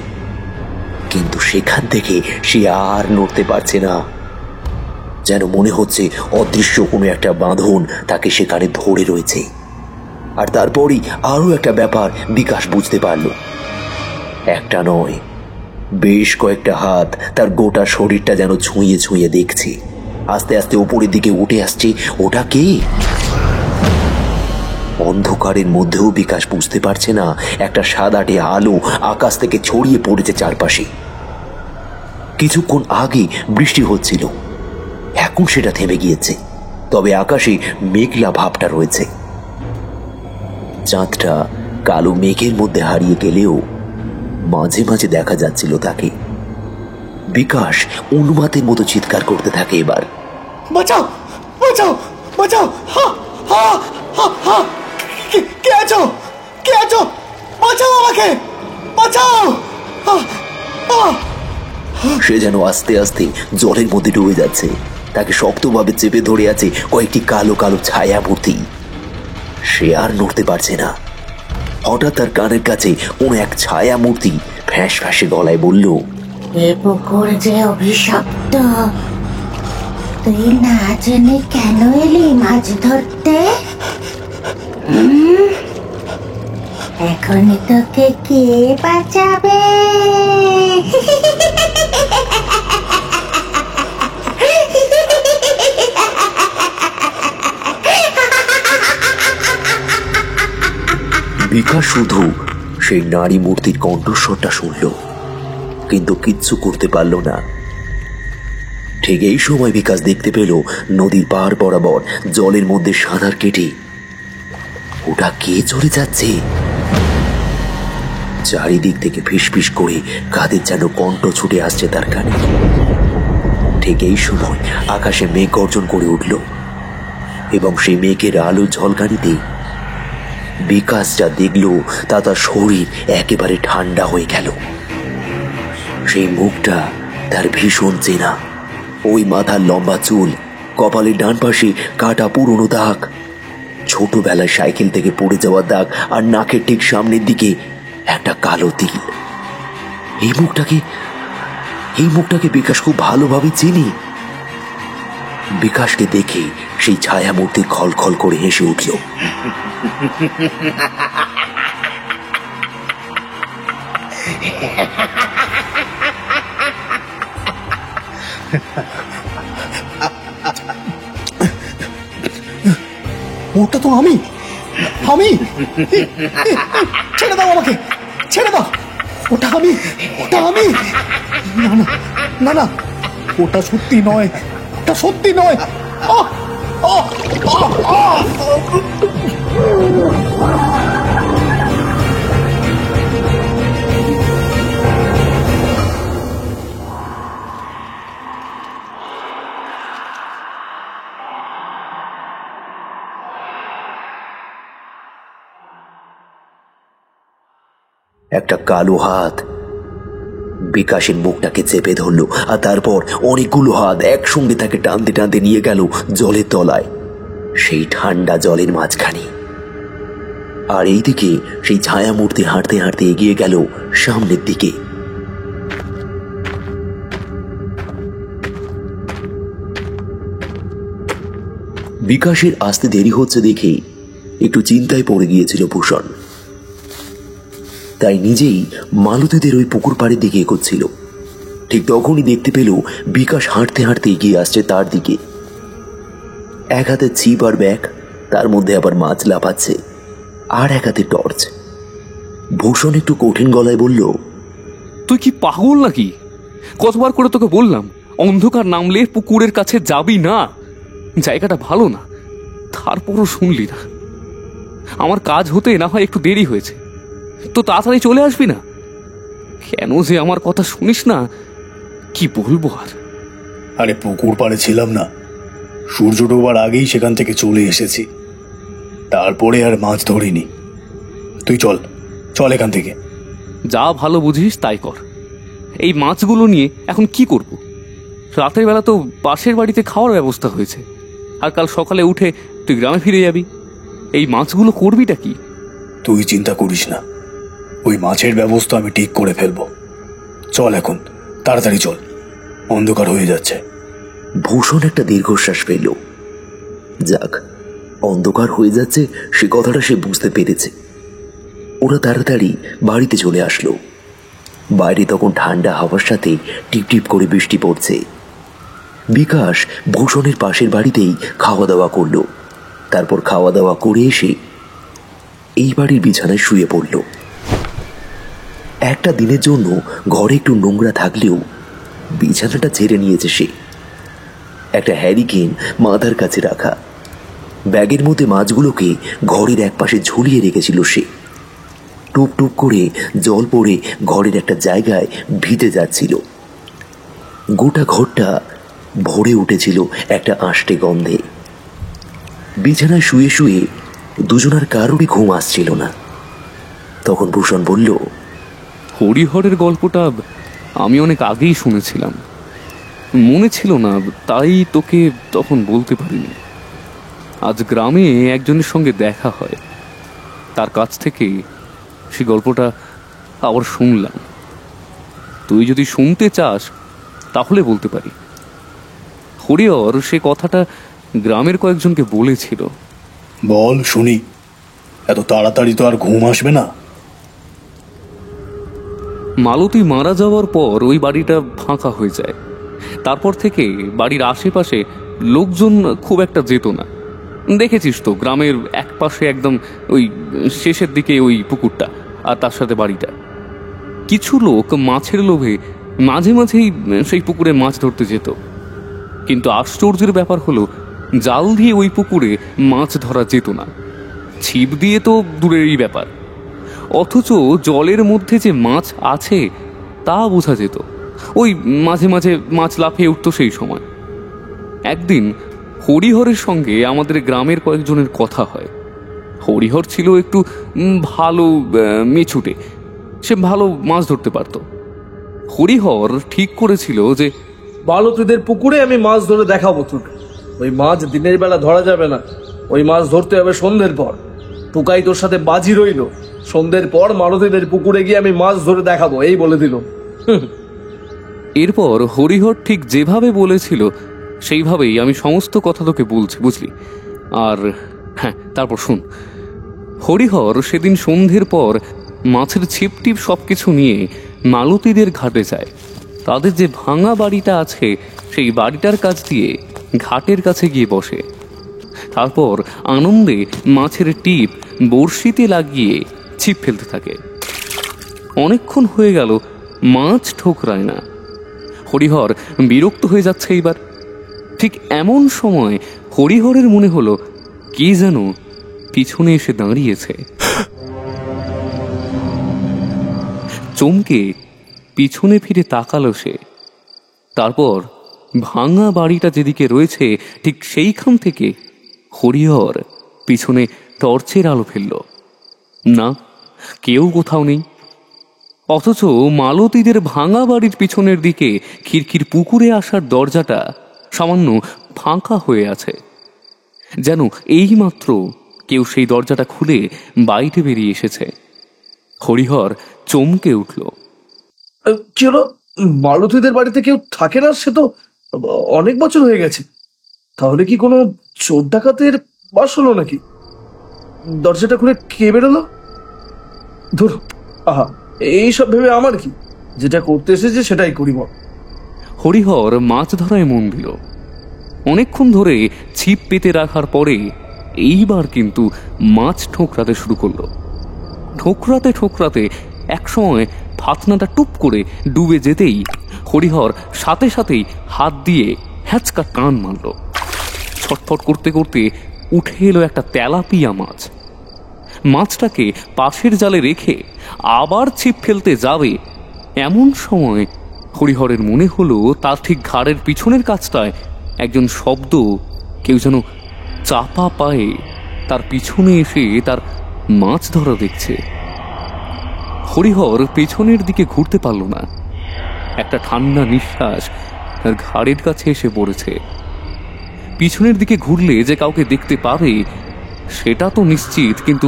কিন্তু সেখান থেকে সে আর নড়তে পারছে না। যেন মনে হচ্ছে অদৃশ্য কোনো একটা বাঁধন তাকে সেখানে ধরে রয়েছে। আর তারপরই আরো একটা ব্যাপার বিকাশ বুঝতে পারল। একটা নয়, বেশ কয়েকটা হাত তার গোটা শরীরটা যেন ছুঁয়ে ছুঁয়ে দেখছে। আস্তে আস্তে উপরের দিকে উঠে আসছে। ওটা কে? অন্ধকারের মধ্যেও বিকাশ বুঝতে পারছে না একটা সাদাটে আলো আকাশ থেকে ছড়িয়ে পড়েছে চারপাশে। কিছুক্ষণ আগে বৃষ্টি হচ্ছিল, এখন সেটা থেমে গিয়েছে। তবে আকাশে মেঘলা ভাবটা রয়েছে। চাঁদটা কালো মেঘের মধ্যে হারিয়ে গেলেও মাঝে মাঝে দেখা যাচ্ছিল তাকে। বিকাশ উন্মাদের মতো চিৎকার করতে থাকে এবার। বাঁচাও, বাঁচাও, বাঁচাও! হা হা হা হা! কে আছো? কে আছো? বাঁচাও আমাকে! বাঁচাও! সে যেন আস্তে আস্তে জলের মধ্যে ডুবে যাচ্ছে। তাকে শক্তভাবে চেপে ধরে আছে কয়েকটি কালো কালো ছায়া মূর্তি। সে আর নড়তে পারছে না। হঠাৎ তার কানের কাছে কোন এক ছায়া মূর্তি ফ্যাঁস ফ্যাঁসে গলায় বলল, এ পুকুর যে অভিশপ্ত, তুই না জেনে কেন এলি মাছ ধরতে? এখনই তোকে কে বাঁচাবে? বিকাশ শুধু সেই নারী মূর্তির কণ্ঠস্বরটা শুনল, কিন্তু কিচ্ছু করতে পারল না। ঠিক এই সময় বিকাশ দেখতে পেল নদীর পাড় বরাবর জলের মধ্যে সাঁতার কেটে ওটা কে চলে যাচ্ছে। চারিদিক থেকে ফিসফিস করে কাদের যেন কণ্ঠ ছুটে আসছে তার কানে। ঠিক এই সময় আকাশে মেঘ গর্জন করে উঠল এবং সেই মেঘের আলো ঝলকানিতে বিকাশ যা দেখল তা তার শরীর একেবারে ঠান্ডা হয়ে গেল। সেই মুখটা তার ভীষণ চেনা। ওই মাথার লম্বা চুল, কপালের ডান পাশে কাটা পুরনো দাগ, ছোটবেলায় সাইকেল থেকে পড়ে যাওয়ার দাগ, আর নাকের ঠিক সামনের দিকে একটা কালো তিল। এই মুখটাকে বিকাশ খুব ভালোভাবে চিনি। বিকাশকে দেখে সেই ছায়া মূর্তি খলখল করে হেসে উঠল। ওটা তো আমি! আমি! ছেড়ে দাও আমাকে! ছেড়ে দাও! ওটা আমি! ওটা আমি! না না না না, ওটা সত্যি নয়, ওটা সত্যি নয়! আহ! আহ! আহ! আহ! একটা কালো হাত বিকাশের মুখটাকে চেপে ধরল, আর তারপর অনেকগুলো হাত একসঙ্গে তাকে টানতে টানতে নিয়ে গেল জলের তলায়, সেই ঠান্ডা জলের মাঝখানে। আর এইদিকে সেই ছায়া মূর্তি হাঁটতে হাঁটতে এগিয়ে গেল সামনের দিকে। বিকাশের আসতে দেরি হচ্ছে দেখে একটু চিন্তায় পড়ে গিয়েছিল ভূষণ। তাই নিজেই মালতীদের ওই পুকুর পাড়ের দিকে এগোচ্ছিল। ঠিক তখনই দেখতে পেল বিকাশ হাঁটতে হাঁটতে এগিয়ে আসছে তার দিকে। এক হাতে ছিপ আর ব্যাগ, তার মধ্যে আবার মাছ লাফাচ্ছে, আর এক হাতে টর্চ। ভূষণ একটু কঠিন গলায় বলল, তুই কি পাগল নাকি? কতবার করে তোকে বললাম অন্ধকার নামলে পুকুরের কাছে যাবি না, জায়গাটা ভালো না। তারপরও শুনলি না। আমার কাজ হতে না হয় একটু দেরি হয়েছে, তো তাড়াতাড়ি চলে আসবি না? কেন যে আমার কথা শুনিস না, কি বলবো আর। আরে পুকুর পাড়ে ছিলাম না, সূর্য ডোবার আগেই সেখান থেকে চলে এসেছি, তারপরে আর মাছ ধরিনি। তুই চল, চল এখান থেকে। যা ভালো বুঝিস তাই কর। এই মাছগুলো নিয়ে এখন কি করব? রাতের বেলা তো পাশের বাড়িতে খাওয়ার ব্যবস্থা হয়েছে, আর কাল সকালে উঠে তুই গ্রামে ফিরে যাবি। এই মাছগুলো করবিটা কি? তুই চিন্তা করিস না, ওই মাছের ব্যবস্থা আমি ঠিক করে ফেলবো। চল এখন, তাড়াতাড়ি চল, অন্ধকার হয়ে যাচ্ছে। ভূষণ একটা দীর্ঘশ্বাস ফেলল। যাক, অন্ধকার হয়ে যাচ্ছে সে কথাটা সে বুঝতে পেরেছে। ওরা তাড়াতাড়ি বাড়িতে চলে আসলো। বাইরে তখন ঠান্ডা হাওয়ার সাথে টিপটিপ করে বৃষ্টি পড়ছে। বিকাশ ভূষণের পাশের বাড়িতেই খাওয়া দাওয়া করলো। তারপর খাওয়া দাওয়া করে এসে এই বাড়ির বিছানায় শুয়ে পড়ল। একটা দিনের জন্য ঘরে একটু নোংরা থাকলেও বিছানাটা ছেড়ে নিয়েছে সে। একটা হ্যারিকেন মাথার কাছে রাখা, ব্যাগের মধ্যে মাছগুলোকে ঘরের একপাশে ঝুলিয়ে রেখেছিল সে। টুপ টুপ করে জল পড়ে ঘরের একটা জায়গায় ভিজে যাচ্ছিল। গোটা ঘরটা ভরে উঠেছিল একটা আষ্টে গন্ধে। বিছানায় শুয়ে শুয়ে দুজনার কারোরই ঘুম আসছিল না। তখন ভূষণ বলল, হরিহরের গল্পটা আমি অনেক আগেই শুনেছিলাম, মনে ছিল না, তাই তোকে তখন বলতে পারিনি। আজ গ্রামে একজনের সঙ্গে দেখা হয়, তার কাছ থেকে সে গল্পটা আবার শুনলাম। তুই যদি শুনতে চাস তাহলে বলতে পারি। হরিহর সে কথাটা গ্রামের কয়েকজনকে বলেছিল। বল শুনি, এত তাড়াতাড়ি তো আর ঘুম আসবে না। মালতী মারা যাওয়ার পর ওই বাড়িটা ফাঁকা হয়ে যায়। তারপর থেকে বাড়ির আশেপাশে লোকজন খুব একটা যেত না। দেখেছিস তো, গ্রামের এক পাশে একদম ওই শেষের দিকে ওই পুকুরটা, আর তার সাথে বাড়িটা। কিছু লোক মাছের লোভে মাঝে মাঝেই সেই পুকুরে মাছ ধরতে যেত, কিন্তু আশ্চর্যের ব্যাপার হলো জাল দিয়ে ওই পুকুরে মাছ ধরা যেত না। ছিপ দিয়ে তো দূরেরই ব্যাপার, অথচ জলের মধ্যে যে মাছ আছে তা বোঝা যেত। ওই মাঝে মাঝে মাছ লাফিয়ে উঠত সেই সময়। একদিন হরিহরের সঙ্গে আমাদের গ্রামের কয়েকজনের কথা হয়। হরিহর ছিল একটু ভালো মেছুটে, সে ভালো মাছ ধরতে পারত। হরিহর ঠিক করেছিল যে বালতিদের পুকুরে আমি মাছ ধরে দেখাবো তোকে। ওই মাছ দিনের বেলা ধরা যাবে না, ওই মাছ ধরতে হবে সন্ধ্যের পর। টুকাই তোর সাথে বাজি রইল, সন্ধ্যের পর মালতীদের পুকুরে গিয়ে আমি মাছ ধরে দেখাবো, এই বলে দিল। এরপর হরিহর ঠিক যেভাবে বলেছিল সেইভাবেই আমি সমস্ত কথা তোকে বলছি, বুঝলি? আর হ্যাঁ, তারপর শুন। হরিহর সেদিন সন্ধ্যের পর মাছের ছিপটিপ সবকিছু নিয়ে মালতীদের ঘাটে যায়। তাদের যে ভাঙা বাড়িটা আছে সেই বাড়িটার কাছ দিয়ে ঘাটের কাছে গিয়ে বসে। তারপর আনন্দে মাছের টিপ বড়শিতে লাগিয়ে ছিপ ফেলতে থাকে। অনেকক্ষণ হয়ে গেল, মাছ ঠোকরায় না। হরিহর বিরক্ত হয়ে যাচ্ছে এইবার। ঠিক এমন সময় হরিহরের মনে হলো কে যেন পিছনে এসে দাঁড়িয়েছে। চমকে পিছনে ফিরে তাকালো সে। তারপর ভাঙা বাড়িটা যেদিকে রয়েছে ঠিক সেইখান থেকে হরিহর পিছনে টর্চের আলো ফেলল। না, কেউ কোথাও নেই। অথচ মালতীদের ভাঙা বাড়ির পিছনের দিকে খিড়কির পুকুরে আসার দরজাটা সামান্য ফাঁকা হয়ে আছে, যেন এইমাত্র কেউ সেই দরজাটা খুলে বাইরে বেরিয়ে এসেছে। হরিহর চমকে উঠল। কি হলো? মালতীদের বাড়িতে কেউ থাকে না, সে তো অনেক বছর হয়ে গেছে। তাহলে কি কোনো চোর ডাকাতের বাস হলো নাকি? দরজাটা খুলে কে বেরোলো? ধুর, আহা, এইসব ভেবে আমার কি, যেটা করতে এসেছে সেটাই করিব। হরিহর মাছ ধরায় মন দিল। অনেকক্ষণ ধরে ছিপ পেতে রাখার পরে এইবার কিন্তু মাছ ঠোকরাতে শুরু করলো। ঠোকরাতে ঠোকরাতে একসময় ফাতনাটা টুপ করে ডুবে যেতেই হরিহর সাথে সাথেই হাত দিয়ে হ্যাঁচকা টান মারল। ছটফট করতে করতে উঠে এলো একটা তেলাপিয়া মাছ। মাছটাকে পাশের জালে রেখে আবার ছিপ ফেলতে যাবে, এমন সময় হরিহরের মনে হলো তার ঠিক ঘাড়ের পিছনের কাছটায় একজন শব্দ, কেউ যেন চাপা পায়ে তার পিছনে এসে তার মাছ ধরা দেখছে। হরিহর পেছনের দিকে ঘুরতে পারল না। একটা ঠান্ডা নিঃশ্বাস তার ঘাড়ের কাছে এসে পড়েছে। পিছনের দিকে ঘুরলে যে কাউকে দেখতে পাবে সেটা তো নিশ্চিত, কিন্তু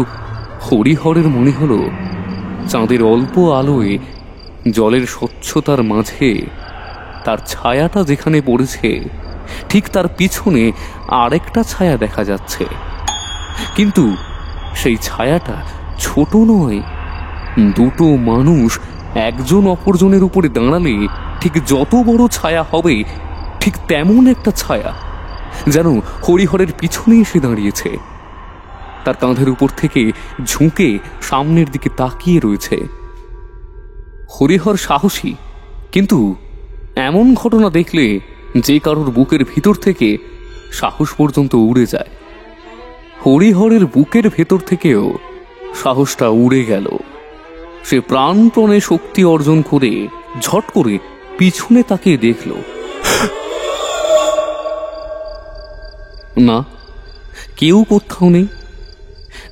হরিহরের মনে হলো চাঁদের অল্প আলোয় জলের স্বচ্ছতার মাঝে তার ছায়াটা যেখানে পড়েছে ঠিক তার পিছনে আরেকটা ছায়া দেখা যাচ্ছে, কিন্তু সেই ছায়াটা ছোট নয়। দুটো মানুষ একজন অপরজনের উপরে দাঁড়ালে ঠিক যত বড় ছায়া হবে ঠিক তেমন একটা ছায়া যেন হরিহরের পিছনে এসে দাঁড়িয়েছে। তার কাঁধের উপর থেকে ঝুঁকে সামনের দিকে তাকিয়ে রয়েছে। হরিহর সাহসী, কিন্তু এমন ঘটনা দেখলে যে কারোর বুকের ভিতর থেকে সাহস পর্যন্ত উড়ে যায়। হরিহরের বুকের ভেতর থেকেও সাহসটা উড়ে গেল। সে প্রাণপণে শক্তি অর্জন করে ঝট করে পিছনে তাকিয়ে দেখল, না, কেউ কোথাও নেই।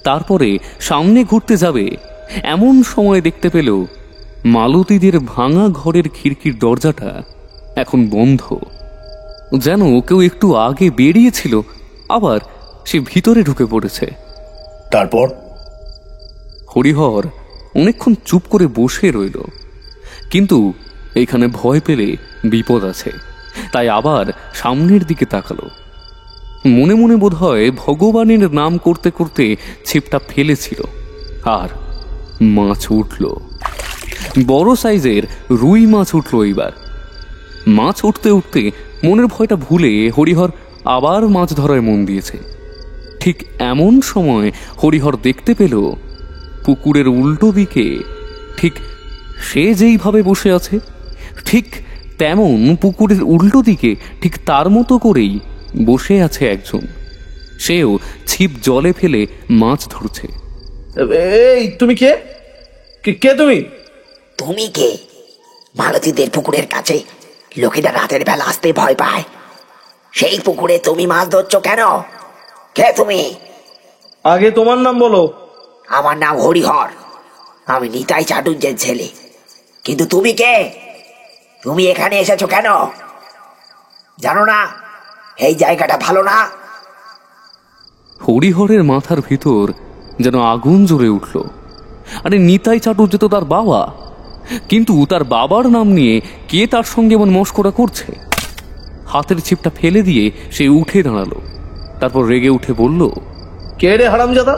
তারপরে সামনে ঘুরতে যাবে এমন সময় দেখতে পেল মালতীদের ভাঙা ঘরের খিড়কির দরজাটা এখন বন্ধ। যেন কেউ একটু আগে বেরিয়েছিল, আবার সে ভিতরে ঢুকে পড়েছে। তারপর হরিহর অনেকক্ষণ চুপ করে বসে রইল, কিন্তু এখানে ভয় পেলে বিপদ আছে, তাই আবার সামনের দিকে তাকালো। মনে মনে বোধহয় ভগবানের নাম করতে করতে ছিপটা ফেলেছিল, আর মাছ উঠল। বড় সাইজের রুই মাছ উঠল। এইবার মাছ উঠতে উঠতে মনের ভয়টা ভুলে হরিহর আবার মাছ ধরায় মন দিয়েছে। ঠিক এমন সময় হরিহর দেখতে পেল পুকুরের উল্টো দিকে ঠিক সে যেইভাবে বসে আছে ঠিক তেমন পুকুরের উল্টো দিকে ঠিক তার মতো করেই বসে আছে একজন। সেও ছিপ জলে ফেলে মাছ ধরছে। এই তুমি কে? কে তুমি? তুমি কে? মালতীদের পুকুরের কাছে লোকেরা রাতের বেলা আসতে ভয় পায়, সেই পুকুরে তুমি মাছ ধরছো কেন? কে তুমি? আগে তোমার নাম বলো। আমার নাম হরিহর, আমি নিতাই চাটুর্যের ছেলে। কিন্তু তুমি কে? তুমি এখানে এসেছো কেন? জানো না এই জায়গাটা ভালো না? হরিহরের মাথার ভিতর যেন আগুন জ্বলে উঠল। আরে নিতাই চাটুর্য তো তার বাবা, কিন্তু তার বাবার নাম নিয়ে কে তার সঙ্গে এমন মস্করা করছে? হাতের ছিপটা ফেলে দিয়ে সে উঠে দাঁড়ালো। তারপর রেগে উঠে বলল, কে রে হারামজাদা,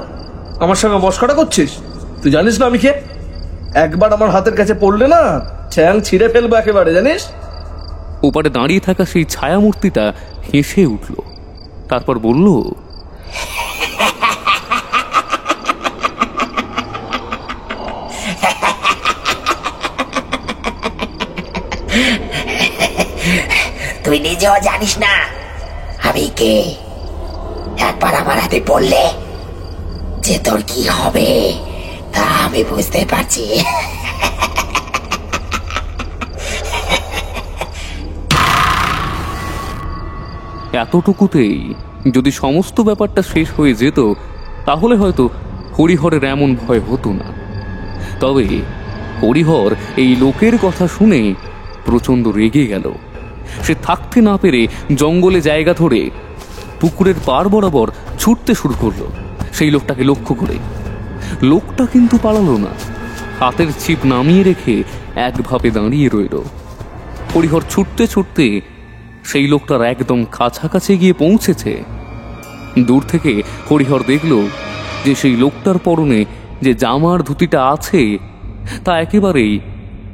আমার সঙ্গে মস্করা করছিস? তুই জানিস না আমি কে? একবার আমার হাতের কাছে পড়লে না ঠ্যাং ছিঁড়ে ফেলবো একেবারে, জানিস? ওপারে দাঁড়িয়ে থাকা সেই ছায়ামূর্তিটা হেসে উঠল। তারপর বলল, তুই নিজেও জানিস না আমি কে? একবার আমার হাতে পড়লে যে তোর কি হবে তা আমি বুঝতে পারছি। এতটুকুতেই যদি সমস্ত ব্যাপারটা শেষ হয়ে যেত তাহলে হয়তো হরিহরের এমন ভয় হতো না। তবে হরিহর এই লোকের কথা শুনে প্রচণ্ড রেগে গেল। সে থাকতে না পেরে জঙ্গলে জায়গা ধরে পুকুরের পার বরাবর ছুটতে শুরু করলো সেই লোকটাকে লক্ষ্য করে। লোকটা কিন্তু পালালো না, হাতের ছিপ নামিয়ে রেখে একভাবে দাঁড়িয়ে রইল। হরিহর ছুটতে ছুটতে সেই লোকটার একদম কাছাকাছি গিয়ে পৌঁছেছে। দূর থেকে হরিহর দেখল যে সেই লোকটার পরনে যে জামার ধুতিটা আছে তা একেবারেই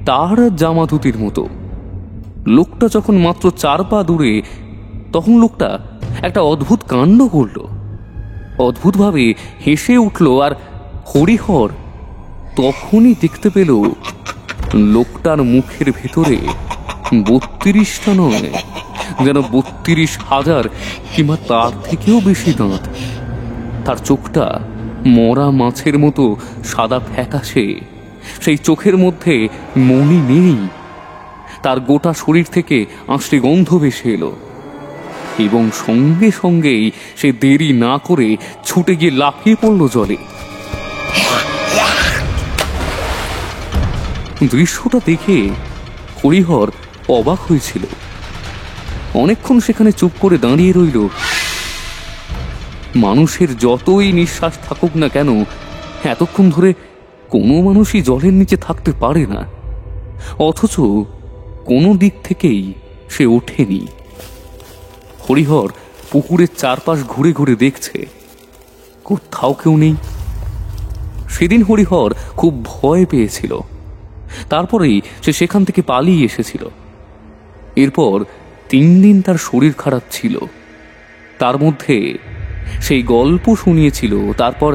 তার জামা ধুতির মতো। লোকটা যখন মাত্র 4 পা দূরে, তখন লোকটা একটা অদ্ভুত কাণ্ড করল। অদ্ভুতভাবে হেসে উঠল, আর হরিহর তখনই দেখতে পেল লোকটার মুখের ভেতরে 32টা নয়, যেন 32,000 কিংবা তার থেকেও বেশি দাঁত। তার চোখটা মরা মাছের মতো সাদা ফ্যাকাশে, সেই চোখের মধ্যে মণি নেই। তার গোটা শরীর থেকে আঁশড়ে গন্ধ ভেসে এলো, এবং সঙ্গে সঙ্গেই সে দেরি না করে ছুটে গিয়ে লাফিয়ে পড়ল জলে। দৃশ্যটা দেখে হরিহর অবাক হয়েছিল। অনেকক্ষণ সেখানে চুপ করে দাঁড়িয়ে রইল। মানুষের যতই নিঃশ্বাস থাকুক না কেন, এতক্ষণ ধরে কোনো মানুষই জলের নিচে থাকতে পারে না। অথচ কোনো দিক থেকেই সে ওঠেনি। হরিহর পুকুরের চারপাশ ঘুরে ঘুরে দেখছে, কোথাও কেউ নেই। সেদিন হরিহর খুব ভয় পেয়েছিল, তারপরেই সে সেখান থেকে পালিয়ে এসেছিল। এরপর 3 দিন তার শরীর খারাপ ছিল, তার মধ্যে সেই গল্প শুনিয়েছিল। তারপর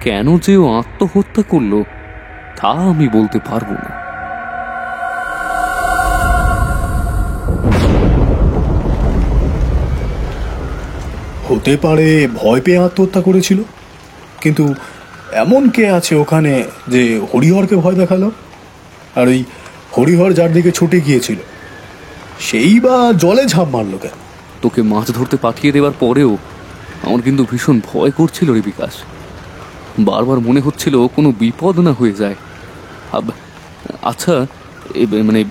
কেন যে ও আত্মহত্যা করলো তা আমি বলতে পারবো না। হতে পারে ভয় পেয়ে আত্মহত্যা করেছিল, কিন্তু এমন কে আছে ওখানে যে হরিহরকে ভয় দেখালো? আর ওই হরিহর যার দিকে ছুটে গিয়েছিল সেই বা জলে ঝাঁপ মারলো কেন? তোকে মাছ ধরতে পাঠিয়ে দেওয়ার পরেও আমার কিন্তু ভীষণ ভয় করছিল রে বিকাশ। বারবার মনে হচ্ছিল কোনো বিপদ না হয়ে যায়। আচ্ছা, মানে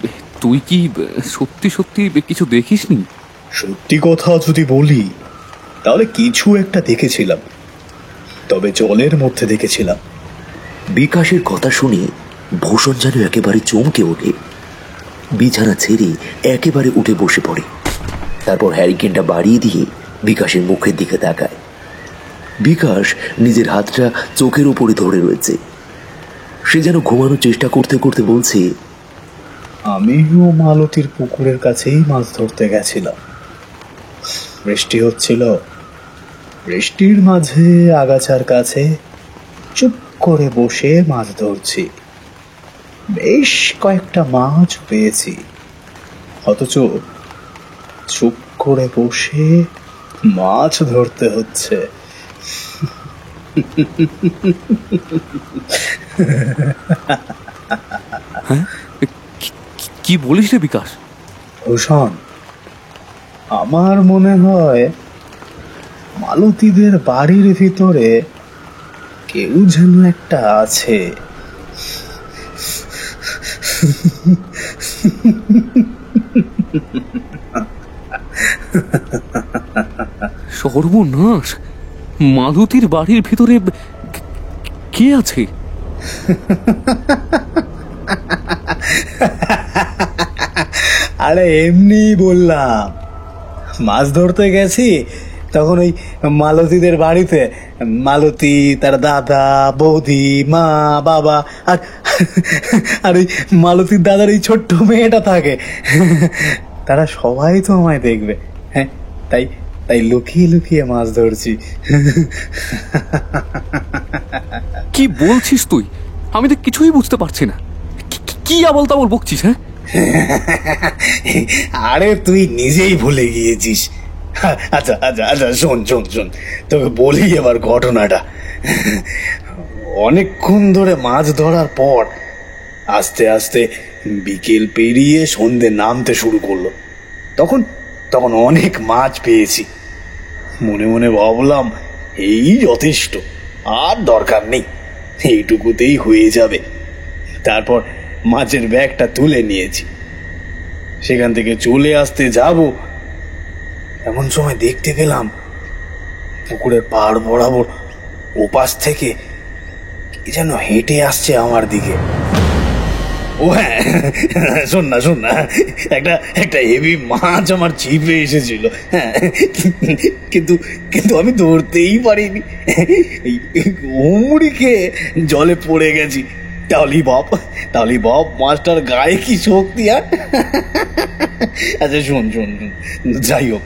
তুই কি সত্যি সত্যি কিছু দেখিসনি? সত্যি কথা যদি বলি তাহলে কিছু একটা দেখেছিলাম, তবে জলের মধ্যে দেখেছিলাম। বিকাশের কথা শুনে ভূষণ যেন একেবারে চমকে ওঠে, বিছানা ছেড়ে একেবারে উঠে বসে পড়ে। তারপর হ্যারিকেনটা বাড়িয়ে দিয়ে বিকাশের মুখের দিকে তাকায়। বিকাশ নিজের হাতটা চোখের উপরে ধরে রয়েছে। সে যেন ঘুমানোর চেষ্টা করতে করতে বলছে, আমিও মালতীর পুকুরের কাছেই মাছ ধরতে গেছিলাম। বৃষ্টি হচ্ছিল, বৃষ্টির মাঝে আগাছার কাছে চুপ করে বসে মাছ ধরছি। বেশ কয়েকটা মাছ পেয়েছি, অথচ চুপ করে বসে মাছ ধরতে হচ্ছে। হ্যাঁ, কি বলিস রে বিকাশ? ভূষণ, আমার মনে হয় মালতীদের বাড়ির ভিতরে কেউ যেন একটা আছে। সর্বনাশ! মালতীর বাড়ির ভিতরে কে আছে? আরে এমনি বললাম, মাছ ধরতে গেছি তখন ওই মালতীদের বাড়িতে মালতী, তার দাদা, বৌদি, মা, বাবা আর আর ওই মালতীর দাদার এই ছোট্ট মেয়েটা থাকে। তারা সবাই তো আমায় দেখবে। হ্যাঁ, তাই তাই লুকিয়ে লুকিয়ে মাছ ধরছি। কি বলছিস তুই? আমি তো কিছুই বুঝতে পারছি না। কি আবল তাবল বকছিস? হ্যাঁ, আরে তুই নিজেই ভুলে গিয়েছিস। আচ্ছা আচ্ছা আচ্ছা, শোন শোন শোন, তোকে বলি এবার ঘটনাটা। অনেকক্ষণ ধরে মাছ ধরার পর আস্তে আস্তে বিকেল পেরিয়ে সন্ধে নামতে শুরু করলো। তখন তখন অনেক মাছ পেয়েছি। মনে মনে ভাবলাম এই যথেষ্ট, আর দরকার নেই, এইটুকুতেই হয়ে যাবে। তারপর মাছের ব্যাগটা তুলে নিয়েছি। সেখান থেকে চলে আসতে যাব, এমন সময় দেখতে পেলাম পুকুরের পাড় বরাবর ওপাশ থেকে কি যেন হেঁটে আসছে আমার দিকে। ও হ্যাঁ, শোন না শোন না, একটা একটা হেভি মাছ আমার ছিপে এসেছিল। হ্যাঁ, কিন্তু কিন্তু আমি ধরতেই পারিনি। হুমড়িকে জলে পড়ে গেছি। তাহলে বাপ মাছটার গায়ে কি শক্তি! আর আচ্ছা শোন শোন, যাই হোক,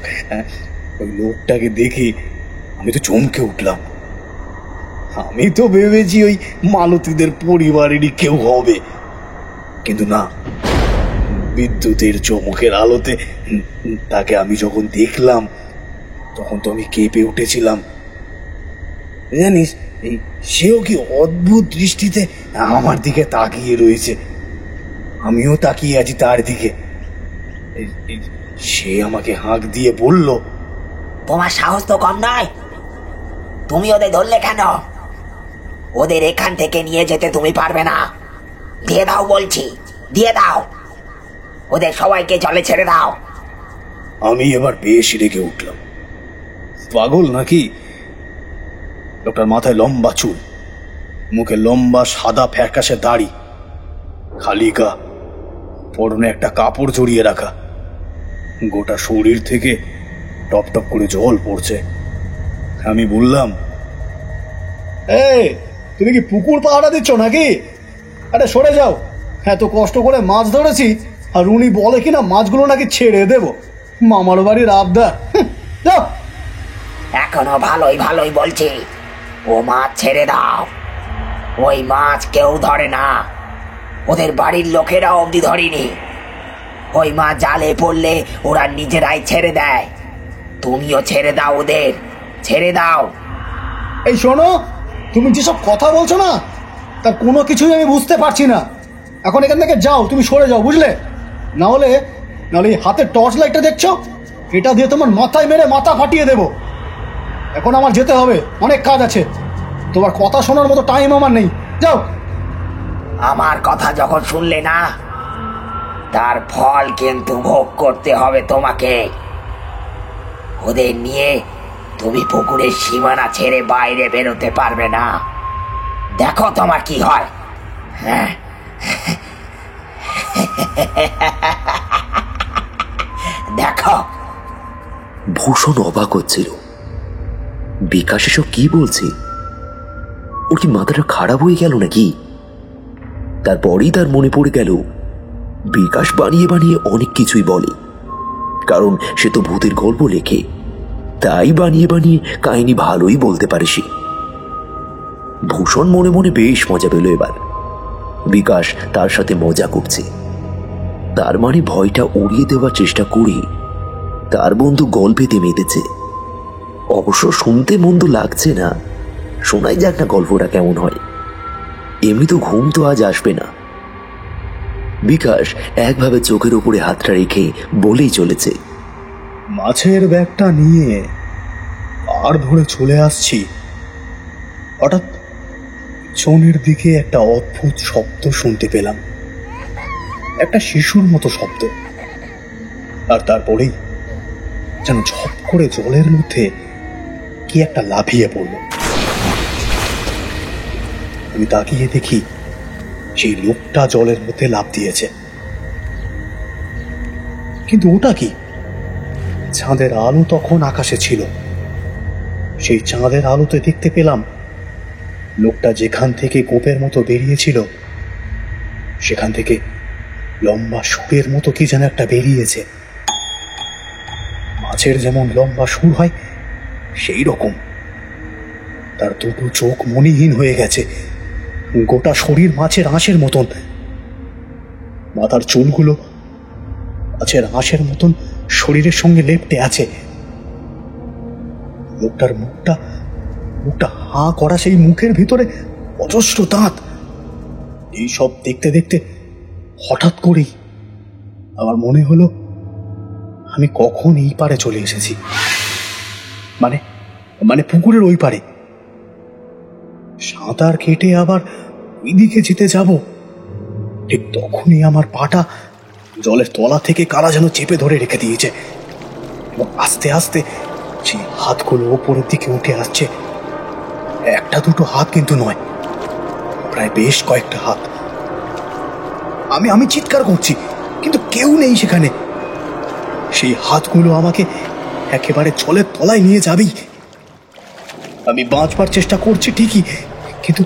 ওই লোকটাকে দেখে আমি তো চমকে উঠলাম। আমি তো ভেবেছি ওই মালতীদের পরিবারেরই কেউ হবে, কিন্তু না, বিদ্যুতের চমকের আলোতে তাকে আমি যখন দেখলাম তখন তো আমি কেঁপে উঠেছিলাম। জানিস, সেও কি অদ্ভুত দৃষ্টিতে আমার দিকে তাকিয়ে রয়েছে, আমিও তাকিয়ে আছি তার দিকে। সে আমাকে হাঁক দিয়ে বলল, তোমার সাহস তো কম নয়, তুমি ওদের ধরলে কেন? ওদের এখান থেকে নিয়ে যেতে তুমি পারবে না। দিয়ে দাও বলছি, দিয়ে দাও, ওদের সবাইকে জলে ছেড়ে দাও। আমি এবার বেশ রেগে উঠলাম। পাগল নাকি? লোকটার মাথায় লম্বা চুল, মুখে লম্বা সাদা ফ্যাকাশে দাড়ি, খালি গা, পরনে একটা কাপড় জড়িয়ে রাখা, গোটা শরীর থেকে টপ টপ করে জল পড়ছে। আমি বললাম, তুমি কি পুকুর পাহারা দিচ্ছ নাকি? আরে সরে যাও, এত কষ্ট করে মাছ ধরেছি, আর উনি বলে কিনা মাছগুলো নাকি ছেড়ে দেব। মামার বাড়ির আবদার। যাও। এখনো ভালোই ভালোই বলছি, ও মাছ ছেড়ে দাও। ওই মাছ কেউ ধরে না, ওদের বাড়ির লোকেরা অবধি ধরেনি। ওই মাছ জালে পড়লে ওরা নিজেরাই ছেড়ে দেয়। তুমিও ছেড়ে দাও ওদের, ছেড়ে দাও। এই শোনো, তুমি যেসব কথা বলছো না তার কোনো কিছুই আমি বুঝতে পারছি না। এখন এখান থেকে যাও, তুমি সরে যাও, বুঝলে? না হলে এই হাতের টর্চ লাইটটা দেখছো, এটা দিয়ে তোমার মাথায় মেরে মাথা ফাটিয়ে দেব। এখন আমার যেতে হবে, অনেক কাজ আছে। তোমার কথা শোনার মতো টাইম আমার নেই। যাও। আমার কথা যখন শুনলে না, তার ফল কিন্তু ভোগ করতে হবে তোমাকে। ওদের নিয়ে তুমি পুকুরের সীমানা ছেড়ে বাইরে বেরোতে পারবে না। দেখো তোমার কি হয়। হ্যাঁ, দেখো। ভূষণ অবাক হচ্ছিল। বিকাশ এসব কি বলছে? ওর কি মাথাটা খারাপ হয়ে গেল নাকি? তারপরেই তার মনে পড়ে গেল বিকাশ বানিয়ে বানিয়ে অনেক কিছুই বলে, কারণ সে তো ভূতের গল্প লেখে, তাই বানিয়ে বানিয়ে কাহিনী ভালোই বলতে পারে সে। ভূষণ মনে মনে বেশ মজা পেল। এবার বিকাশ তার সাথে মজা করছে, তার মানে ভয়টা উড়িয়ে দেওয়ার চেষ্টা করে তার বন্ধু গল্পেতে মেতেছে। অবশ্য শুনতে মন্দ লাগছে না, শোনাই যাক না গল্পটা কেমন হয়। এমনি তো ঘুম তো আজ আসবে না। বিকাশ একভাবে চোখের উপরে হাতটা রেখে বলেই চলেছে, মাছের ব্যাগটা নিয়ে আর ধরে চলে আসছি, হঠাৎ পিছনের দিকে একটা অদ্ভুত শব্দ শুনতে পেলাম, একটা শিশুর মতো শব্দ। আর তারপরেই যেন ঝপ করে জলের মধ্যে কি একটা লাফিয়ে পড়ল। আমি তাকিয়ে দেখি সেই লোকটা জলের মধ্যে লাফ দিয়েছে। কিন্তু ওটা কি? চাঁদের আলো তখন আকাশে ছিল। সেই চাঁদের আলোতে দেখতে পেলাম লোকটা যেখান থেকে কোপের মতো বেরিয়েছিল, সেখান থেকে লম্বা সুরের মতো কি যেন একটা বেরিয়েছে। মাছের যেমন লম্বা সুর হয় সেই রকম। তার দুটো চোখ মণিহীন হয়ে গেছে, গোটা শরীর মাছের আঁশের মতন। মাথার চুলগুলো মাছের আঁশের মতন শরীরের সঙ্গে লেপ্টে আছে। লোকটার মুখটা হাঁ করা, সেই মুখের ভিতরে অজস্র দাঁত। এইসব দেখতে দেখতে হঠাৎ করেই আমার মনে হলো আমি কখন এই পারে চলে এসেছি, মানে পুকুরের ওই পারে। সাঁতার কেটে আবার ওইদিকে যেতে যাব, ঠিক তখনই আমার পাটা জলের তলা থেকে কারা যেন চেপে ধরে রেখে দিয়েছে, এবং আস্তে আস্তে সেই হাতগুলো ওপরের দিকে উঠে আসছে। একটা দুটো হাত কিন্তু নয়, প্রায় বেশ কয়েকটা হাত। আমি চিৎকার করছি, কিন্তু কেউ নেই সেখানে। সেই হাতগুলো আমাকে একেবারে জলের তলায় নিয়ে যাবেই। আমি বাঁচবার চেষ্টা করছি ঠিকই, কিন্তু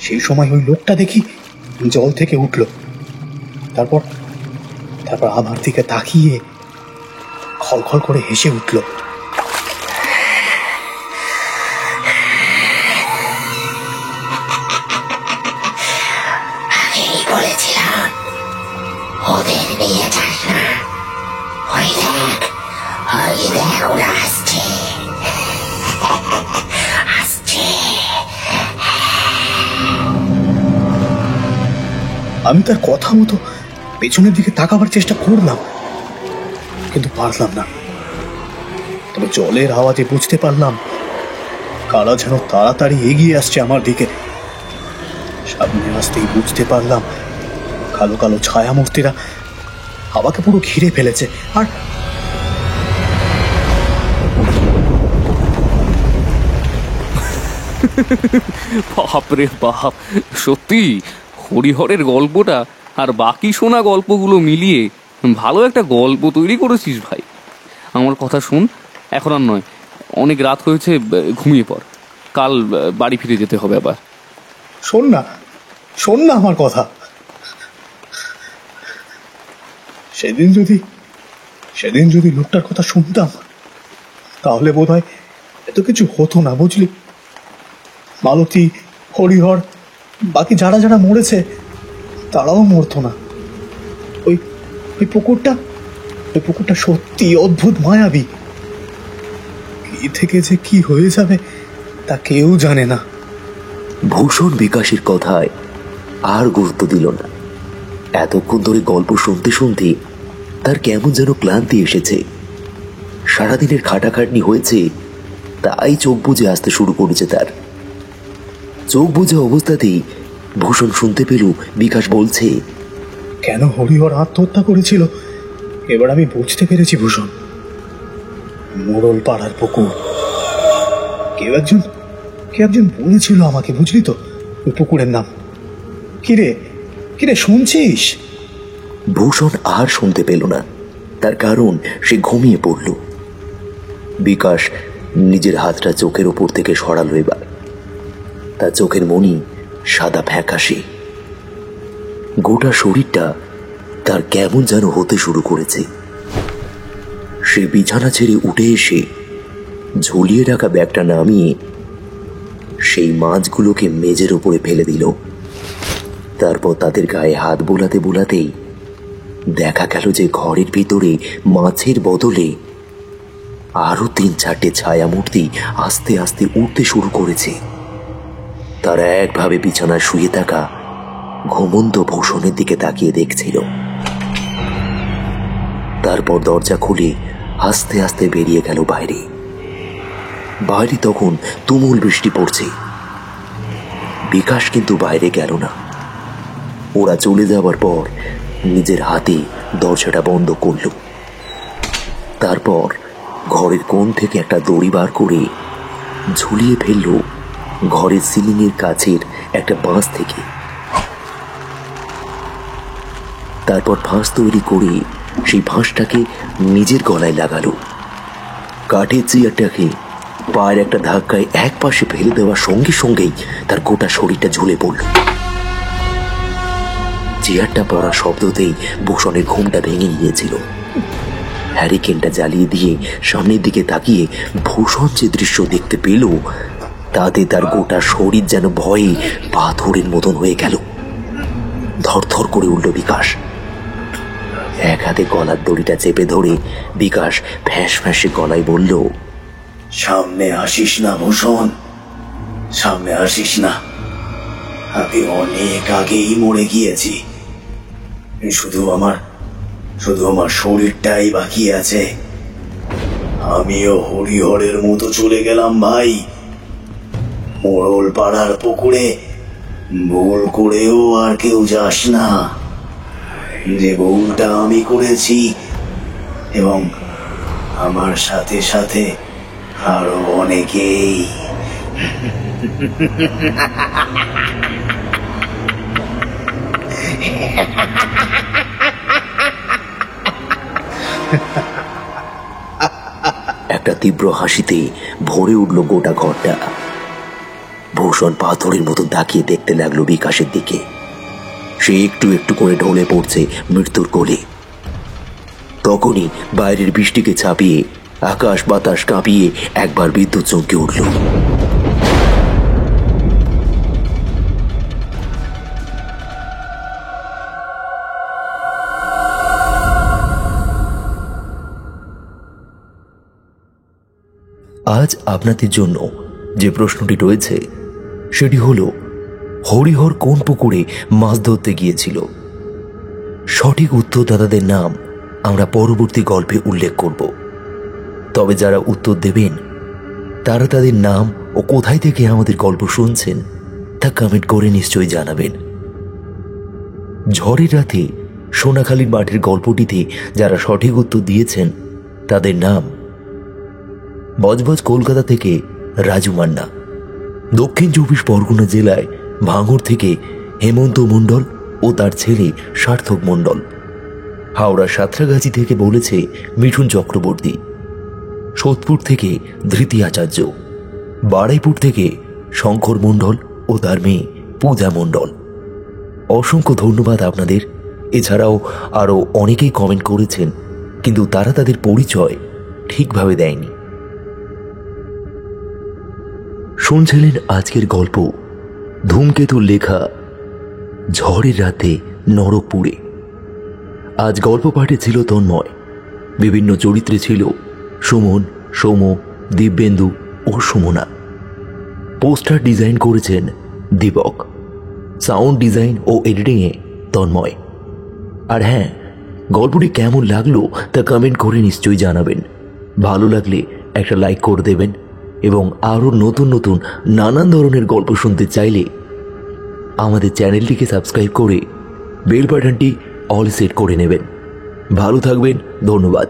সেই সময় ওই লোকটা দেখি জল থেকে উঠল। তারপর আমার দিকে তাকিয়ে খলখল করে হেসে উঠল। বলেছিলাম ওদের নিয়ে যাস না। ওই দেখ ওরা আসছে। আমি তার কথা মতো পেছনের দিকে তাকাবার চেষ্টা করলাম, কিন্তু পারলাম না। তবে জলের আওয়াজে বুঝতে পারলাম কারা যেন তাড়াতাড়ি এগিয়ে আসছে আমার দিকে। সামনে আসতেই বুঝতে পারলাম কালো কালো ছায়ামূর্তিরা আমাকে পুরো ঘিরে ফেলেছে। আর বাপ রে বাপ, সত্যি হরিহরের গল্পটা আর বাকি শোনা গল্পগুলো মিলিয়ে ভালো একটা গল্প তৈরি করেছিস ভাই। আমার কথা শুন, এখন আর নয়, অনেক রাত হয়েছে, ঘুমিয়ে পড়। কাল বাড়ি ফিরে যেতে হবে আবার। শোন না আমার কথা। সেদিন যদি লোকটার কথা শুনতাম, তাহলে বোধহয় এত কিছু হতো না, বুঝলি? মালতী, হরিহর, বাকি যারা যারা মরেছে তারাও মরতো না। ওই পুকুরটা সত্যি অদ্ভুত মায়াবী। কি থেকে যে কি হয়ে যাবে তা কেউ জানে না। ভূষণ বিকাশের কথায় আর গুরুত্ব দিল না। এতক্ষণ ধরে গল্প শুনতে শুনতে তার কেমন যেন ক্লান্তি এসেছে। সারাদিনের খাটাখাটনি হয়েছে, তাই চোখ বুজে আসতে শুরু করেছে তার। চোখ বুজে অবস্থাতেই ভূষণ শুনতে পেল বিকাশ বলছে, কেন হরিহর আত্মহত্যা করেছিল এবার আমি বুঝতে পেরেছি ভূষণ। মোড়ল পাড়ার পুকুর। কেউ একজন বলেছিল আমাকে, বুঝলি তো, ওই পুকুরের নাম। কিরে শুনছিস? ভূষণ আর শুনতে পেল না, তার কারণ সে ঘুমিয়ে পড়ল। বিকাশ নিজের হাতটা চোখের ওপর থেকে সরালো। এবার তার চোখের মনি সাদা ফ্যাকাশে। গোটা শরীরটা তার কেমন যেন হতে শুরু করেছে। সে বিছানা ছেড়ে উঠে এসে ঝুলিয়ে রাখা ব্যাগটা নামিয়ে সেই মাছগুলোকে মেজের উপরে ফেলে দিল। তারপর তাদের গায়ে হাত বোলাতে বোলাতেই দেখা গেল যে ঘরের ভিতরে মাছের বদলে আরো 3-4টে ছায়ামূর্তি আস্তে আস্তে উঠতে শুরু করেছে। তারা একভাবে বিছানায় শুয়ে থাকা ঘুমন্ত ভূষণের দিকে তাকিয়ে দেখছিল। তারপর দরজা খুলে আস্তে আস্তে বেরিয়ে গেল বাইরে। তখন তুমুল বৃষ্টি পড়ছে। বিকাশ কিন্তু বাইরে গেল না। ওরা চলে যাবার পর নিজের হাতে দরজাটা বন্ধ করল। তারপর ঘরের কোণ থেকে একটা দড়ি বার করে ঝুলিয়ে ফেলল ঘরের সিলিংয়ের কাছের একটা বাঁশ থেকে। তারপর ফাঁস তৈরি করে সেই ফাঁসটাকে নিজের গলায় লাগালো। কাঠের চেয়ারটাকে পায়ের একটা ধাক্কায় এক পাশে ফেলে দেওয়ার সঙ্গে সঙ্গেই তার গোটা শরীরটা ঝুলে পড়ল। চেয়ারটা পড়ার শব্দতেই ভূষণের ঘুমটা ভেঙে গিয়েছিল। হ্যারিকেনটা জ্বালিয়ে দিয়ে সামনের দিকে তাকিয়ে ভূষণ যে দৃশ্য দেখতে পেল, তাতে তার গোটা শরীর যেন ভয়ে পাথরের মতন হয়ে গেল। ধরধর করে উঠল বিকাশ। এক হাতে গলার দড়িটা চেপে ধরে বিকাশ ফ্যাঁস ফ্যাঁসে গলায় বলল, সামনে আসিস না ভূষণ, সামনে আসিস না। আমি অনেক আগেই মরে গিয়েছি। শুধু আমার শরীরটাই বাকি আছে। আমিও হরিহরের মতো চলে গেলাম ভাই। মোড়ল পাড়ার পুকুরে ভুল করেও আর কেউ যাস না। যে ভুলটা আমি করেছি এবং আমার সাথে সাথে আরো অনেকেই। একটা তীব্র হাসিতে ভরে উঠল গোটা ঘরটা। ভূষণ পাথরের মতো তাকিয়ে দেখতে লাগলো বিকাশের দিকে। সে একটু একটু করে ঢলে পড়ছে মৃত্যুর কোলে। তখনই বাইরের বৃষ্টিকে ছাপিয়ে আকাশ বাতাস কাঁপিয়ে একবার বিদ্যুৎ চমকে উঠল। আজ আপনাদের জন্য যে প্রশ্নটি রয়েছে সেটি হলো, হরিহর কোন পুকুরে মাছ ধরতে গিয়েছিল? সঠিক উত্তরদাতাদের নাম আমরা পরবর্তী গল্পে উল্লেখ করব। তবে যারা উত্তর দেবেন তারা তাদের নাম ও কোথায় থেকে আমাদের গল্প শুনছেন তা কমেন্ট করে নিশ্চয়ই জানাবেন। ঝড়ের রাতে সোনাখালীর মাঠের গল্পটিতে যারা সঠিক উত্তর দিয়েছেন তাদের নাম: বজবজ কলকাতা থেকে রাজু মান্না, দক্ষিণ 24 পরগনা জেলায় ভাঙড় থেকে হেমন্ত মণ্ডল ও তার ছেলে সার্থক মণ্ডল। হাওড়া সাঁতরাগাছি থেকে বলেছে মিঠুন চক্রবর্তী। সোদপুর থেকে ধৃতি আচার্য। বারুইপুর থেকে শঙ্কর মণ্ডল ও তার মেয়ে পূজা মণ্ডল। অসংখ্য ধন্যবাদ আপনাদের। এছাড়াও আরও অনেকেই কমেন্ট করেছেন, কিন্তু তারা তাদের পরিচয় ঠিকভাবে দেয়নি। শুনছিলেন আজকের গল্প ধূমকেতুর লেখা ঝড়ের রাতে নরকপুরে। আজ গল্প পাঠে ছিল তন্ময়। বিভিন্ন চরিত্রে ছিল সুমন, সৌম, দিব্যেন্দু ও সুমনা। পোস্টার ডিজাইন করেছেন দীপক। সাউন্ড ডিজাইন ও এডিটিংয়ে তন্ময়। আর হ্যাঁ, গল্পটি কেমন লাগলো তা কমেন্ট করে নিশ্চয়ই জানাবেন। ভালো লাগলে একটা লাইক করে দেবেন এবং আরও নতুন নতুন নানান ধরনের গল্প শুনতে চাইলে আমাদের চ্যানেলটিকে সাবস্ক্রাইব করে বেল বাটনটি অল সেট করে নেবেন। ভালো থাকবেন, ধন্যবাদ।